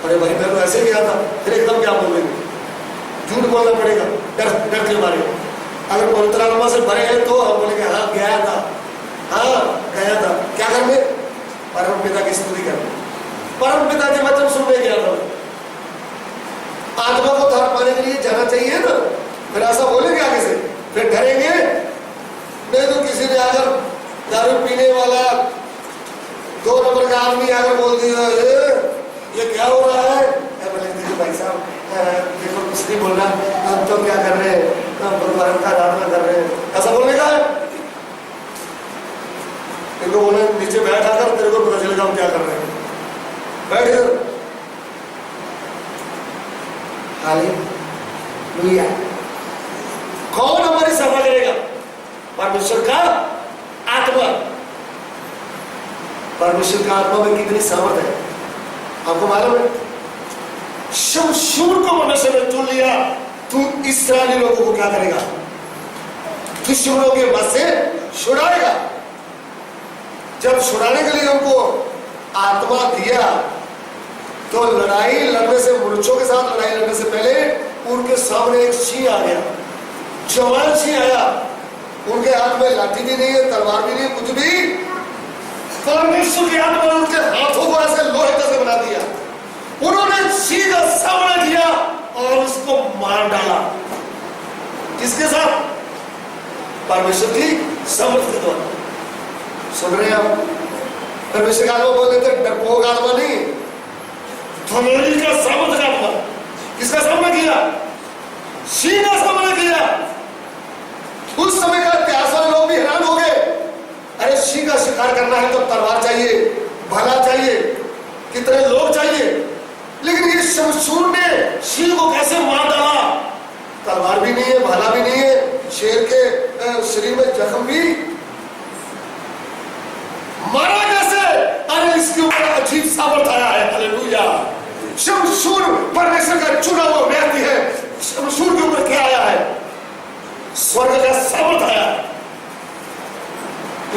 अरे भाई मैं तो ऐसे गया था, फिर एकदम क्या बोलेंगे? झूठ बोलना पड़ेगा डर डर के मारे। अगर पवित्र आत्मा से भरे हैं तो हम बोलेंगे हाँ गया था, हाँ गया था। क्या करने? परम पिता की स्तुति करने, परम पिता के वचन सुनने गया था। आत्मा को उद्धार पाने के लिए जाना चाहिए ना। फिर ऐसा बोलेंगे आगे से, फिर डरेंगे नहीं। तो किसी ने अगर दारू पीने वाला 2 नंबर का आदमी अगर बोल दिया ये क्या हो रहा है, देखो भाई साहब देखो कुछ नहीं बोल रहा, हम तो क्या कर रहे हैं, भगवान का आराधना कर रहे हैं, ऐसा बोलने का है। इनको बोले नीचे बैठ आकर, तेरे को पता चलेगा हम क्या कर रहे हैं, बैठ इधर। हालेलुया। कौन हमारी सेवा करेगा? परमेश्वर का आत्मा। परमेश्वर का आत्मा में कितनी सामर्थ है आपको मालूम है? शमशूर को परमेश्वर ने चुन लिया। तू इस्राएली लोगों को क्या करेगा? दुश्मनों के बस से छुड़ाएगा। जब छुड़ाने के लिए उनको आत्मा दिया तो लड़ाई लड़ने से, मनुष्यों के साथ लड़ाई लड़ने से पहले सामने एक सिंह आ गया, जवान सिंह आया, उनके हाथ में लाठी भी नहीं है, तलवार भी नहीं, कुछ भी। परमेश्वर की आत्मा ने उनके हाथों को ऐसे लोहे का से बना दिया। उन्होंने सिंह का सामना किया और उसको मार डाला। किसके साथ? परमेश्वर की समझ के द्वारा। सुन रहे हैं आप? परमेश्वर का आत्मा बोल देते डरपोक आत्मा नहीं, धनुर्धर का समझ का आत्मा। किसका सामना किया? सिंह का सामना किया। उस समय का इतिहास वाले लोग भी हैरान हो गए। अरे सिंह का शिकार करना है तो तलवार चाहिए, भाला चाहिए, कितने लोग चाहिए, लेकिन ये शमशूर ने सिंह को कैसे मार डाला? तलवार भी नहीं है, भाला भी नहीं है, शेर के शरीर में जख्म भी, मारा कैसे? अरे इसके ऊपर अजीब सामर्थ आया है। हालेलुया। शमशूर परमेश्वर का चुना हुआ व्यक्ति है। शमशूर के ऊपर क्या आया है? स्वर्ग का सामर्थ आया।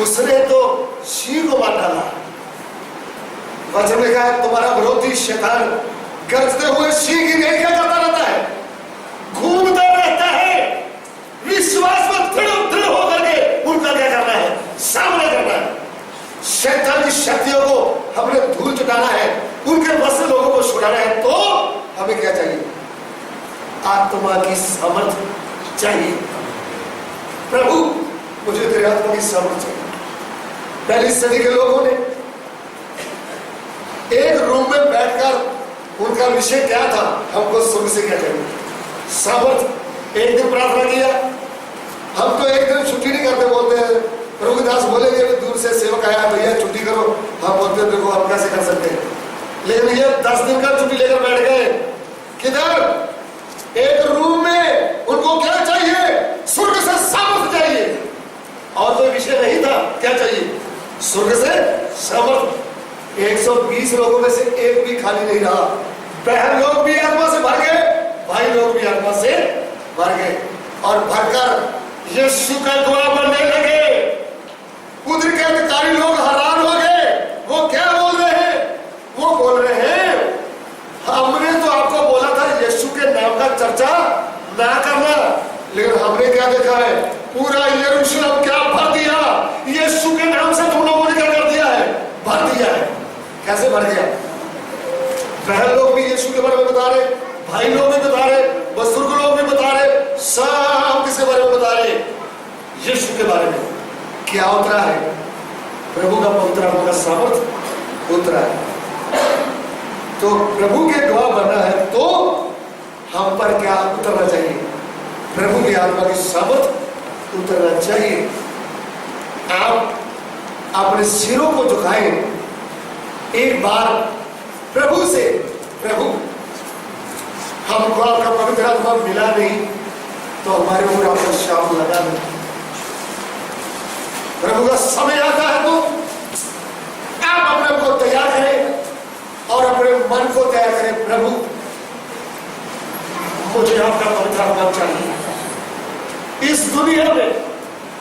उसने तो सिंह को मार डाला। वचन में कहा है तुम्हारा विरोधी शैतान गरजते हुए सिंह की नहीं क्या करता रहता है? घूमता रहता है। विश्वास में दृढ़ होकर के उनका क्या करना है? सामना करना है। शैतान की शक्तियों को हमने धूल चटाना है, उनके बस से लोगों को छुड़ाना है। तो हमें क्या चाहिए? आत्मा की सामर्थ चाहिए। प्रभु मुझे तेरे आत्मा की सामर्थ चाहिए। पहली सदी के लोगों ने एक रूम में बैठकर उनका विषय क्या था? हमको स्वर्ग से क्या चाहिए? सामर्थ। एक दिन प्रार्थना किया, हम तो एक दिन छुट्टी नहीं करते, बोलते हैं प्रभु दास बोलेंगे दूर से सेवक आया भैया छुट्टी करो, हम बोलते हैं देखो हम कैसे कर सकते हैं। लेकिन ये 10 दिन का छुट्टी लेकर बैठ गए। किधर? एक रूम में। उनको क्या चाहिए? स्वर्ग से सामर्थ चाहिए। और कोई विषय नहीं था। क्या चाहिए? स्वर्ग से सामर्थ। 120 लोगों में से एक भी खाली नहीं रहा। बहन लोग भी आत्मा से भर गए, भाई लोग भी आत्मा से भर गए और भरकर यीशु का गवाह बनने लगे। उधर के अधिकारी लोग हैरान हो गए। वो क्या बोल रहे हैं? वो बोल रहे हैं हमने तो आपको बोला था यीशु के नाम का चर्चा ना करना, लेकिन हमने क्या देखा है? पूरा यरूशलेम क्या भर दिया। यीशु के नाम से तुम लोगों ने क्या कर दिया है? भर दिया है। कैसे भर गया? बहन लोग भी यीशु के बारे में बता रहे, भाई लोग भी बता रहे, बुजुर्ग लोग भी बता रहे, सब किसके बारे में बता रहे? यीशु के बारे में। क्या उतरा है? प्रभु का पवित्र आत्मा का सामर्थ उतरा है। तो प्रभु के गवाह बनना है तो हम पर क्या उतरना चाहिए? प्रभु की आत्मा की सामर्थ उतरना चाहिए। आप अपने सिरों को झुकाएं एक बार प्रभु से। प्रभु हमको आपका पवित्र आत्मा मिला नहीं तो हमारे ऊपर आपका शाप लगा नहीं। प्रभु का समय आता है तो आप अपने को तैयार करें और अपने मन को तैयार करें। प्रभु मुझे आपका पवित्र आत्मा चाहिए। इस दुनिया में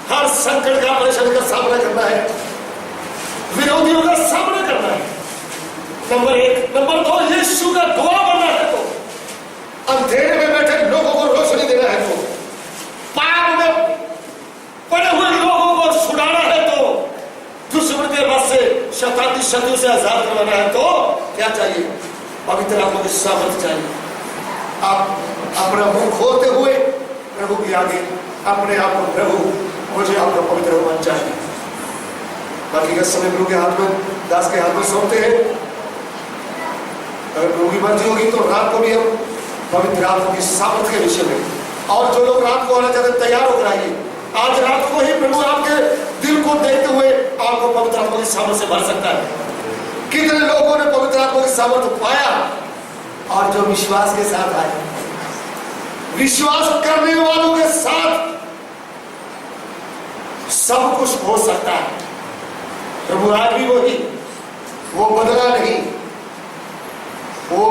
हर संकट का परेशानी का सामना करना है, विरोधियों का सामना करना है। नंबर 1। नंबर 2, यीशु का गवाह बनना है तो अंधेरे में बैठे लोगों को रोशनी देना है तो पाप में पड़े हुए लोगों को छुड़ाना है तो दुश्मन के बस से शैतानी शक्तियों से आजाद करवाना है तो क्या चाहिए? पवित्र आत्मा की सामर्थ चाहिए। आप अपना मुंह खोलते हुए प्रभु के आगे अपने आप को, प्रभु मुझे आपका पवित्र आत्मा चाहिए। बाकी का समय प्रभु के हाथ में, दास के हाथ में सौंपते हैं। अगर प्रभु की मर्जी होगी तो रात को भी हम पवित्र आत्मा की सामर्थ के विषय में, और जो लोग रात को आना चाहते हैं तैयार होकर आइए। आज रात को ही प्रभु आपके दिल को देखते हुए आपको पवित्र आत्मा की सामर्थ से भर सकता है। कितने लोगों ने पवित्र आत्मा की सामर्थ पाया और जो विश्वास के साथ आए, विश्वास करने वालों के साथ सब कुछ हो सकता है। प्रभु आज भी वही, वो बदला नहीं, वो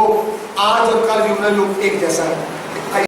आज और कल युग न युग एक जैसा है।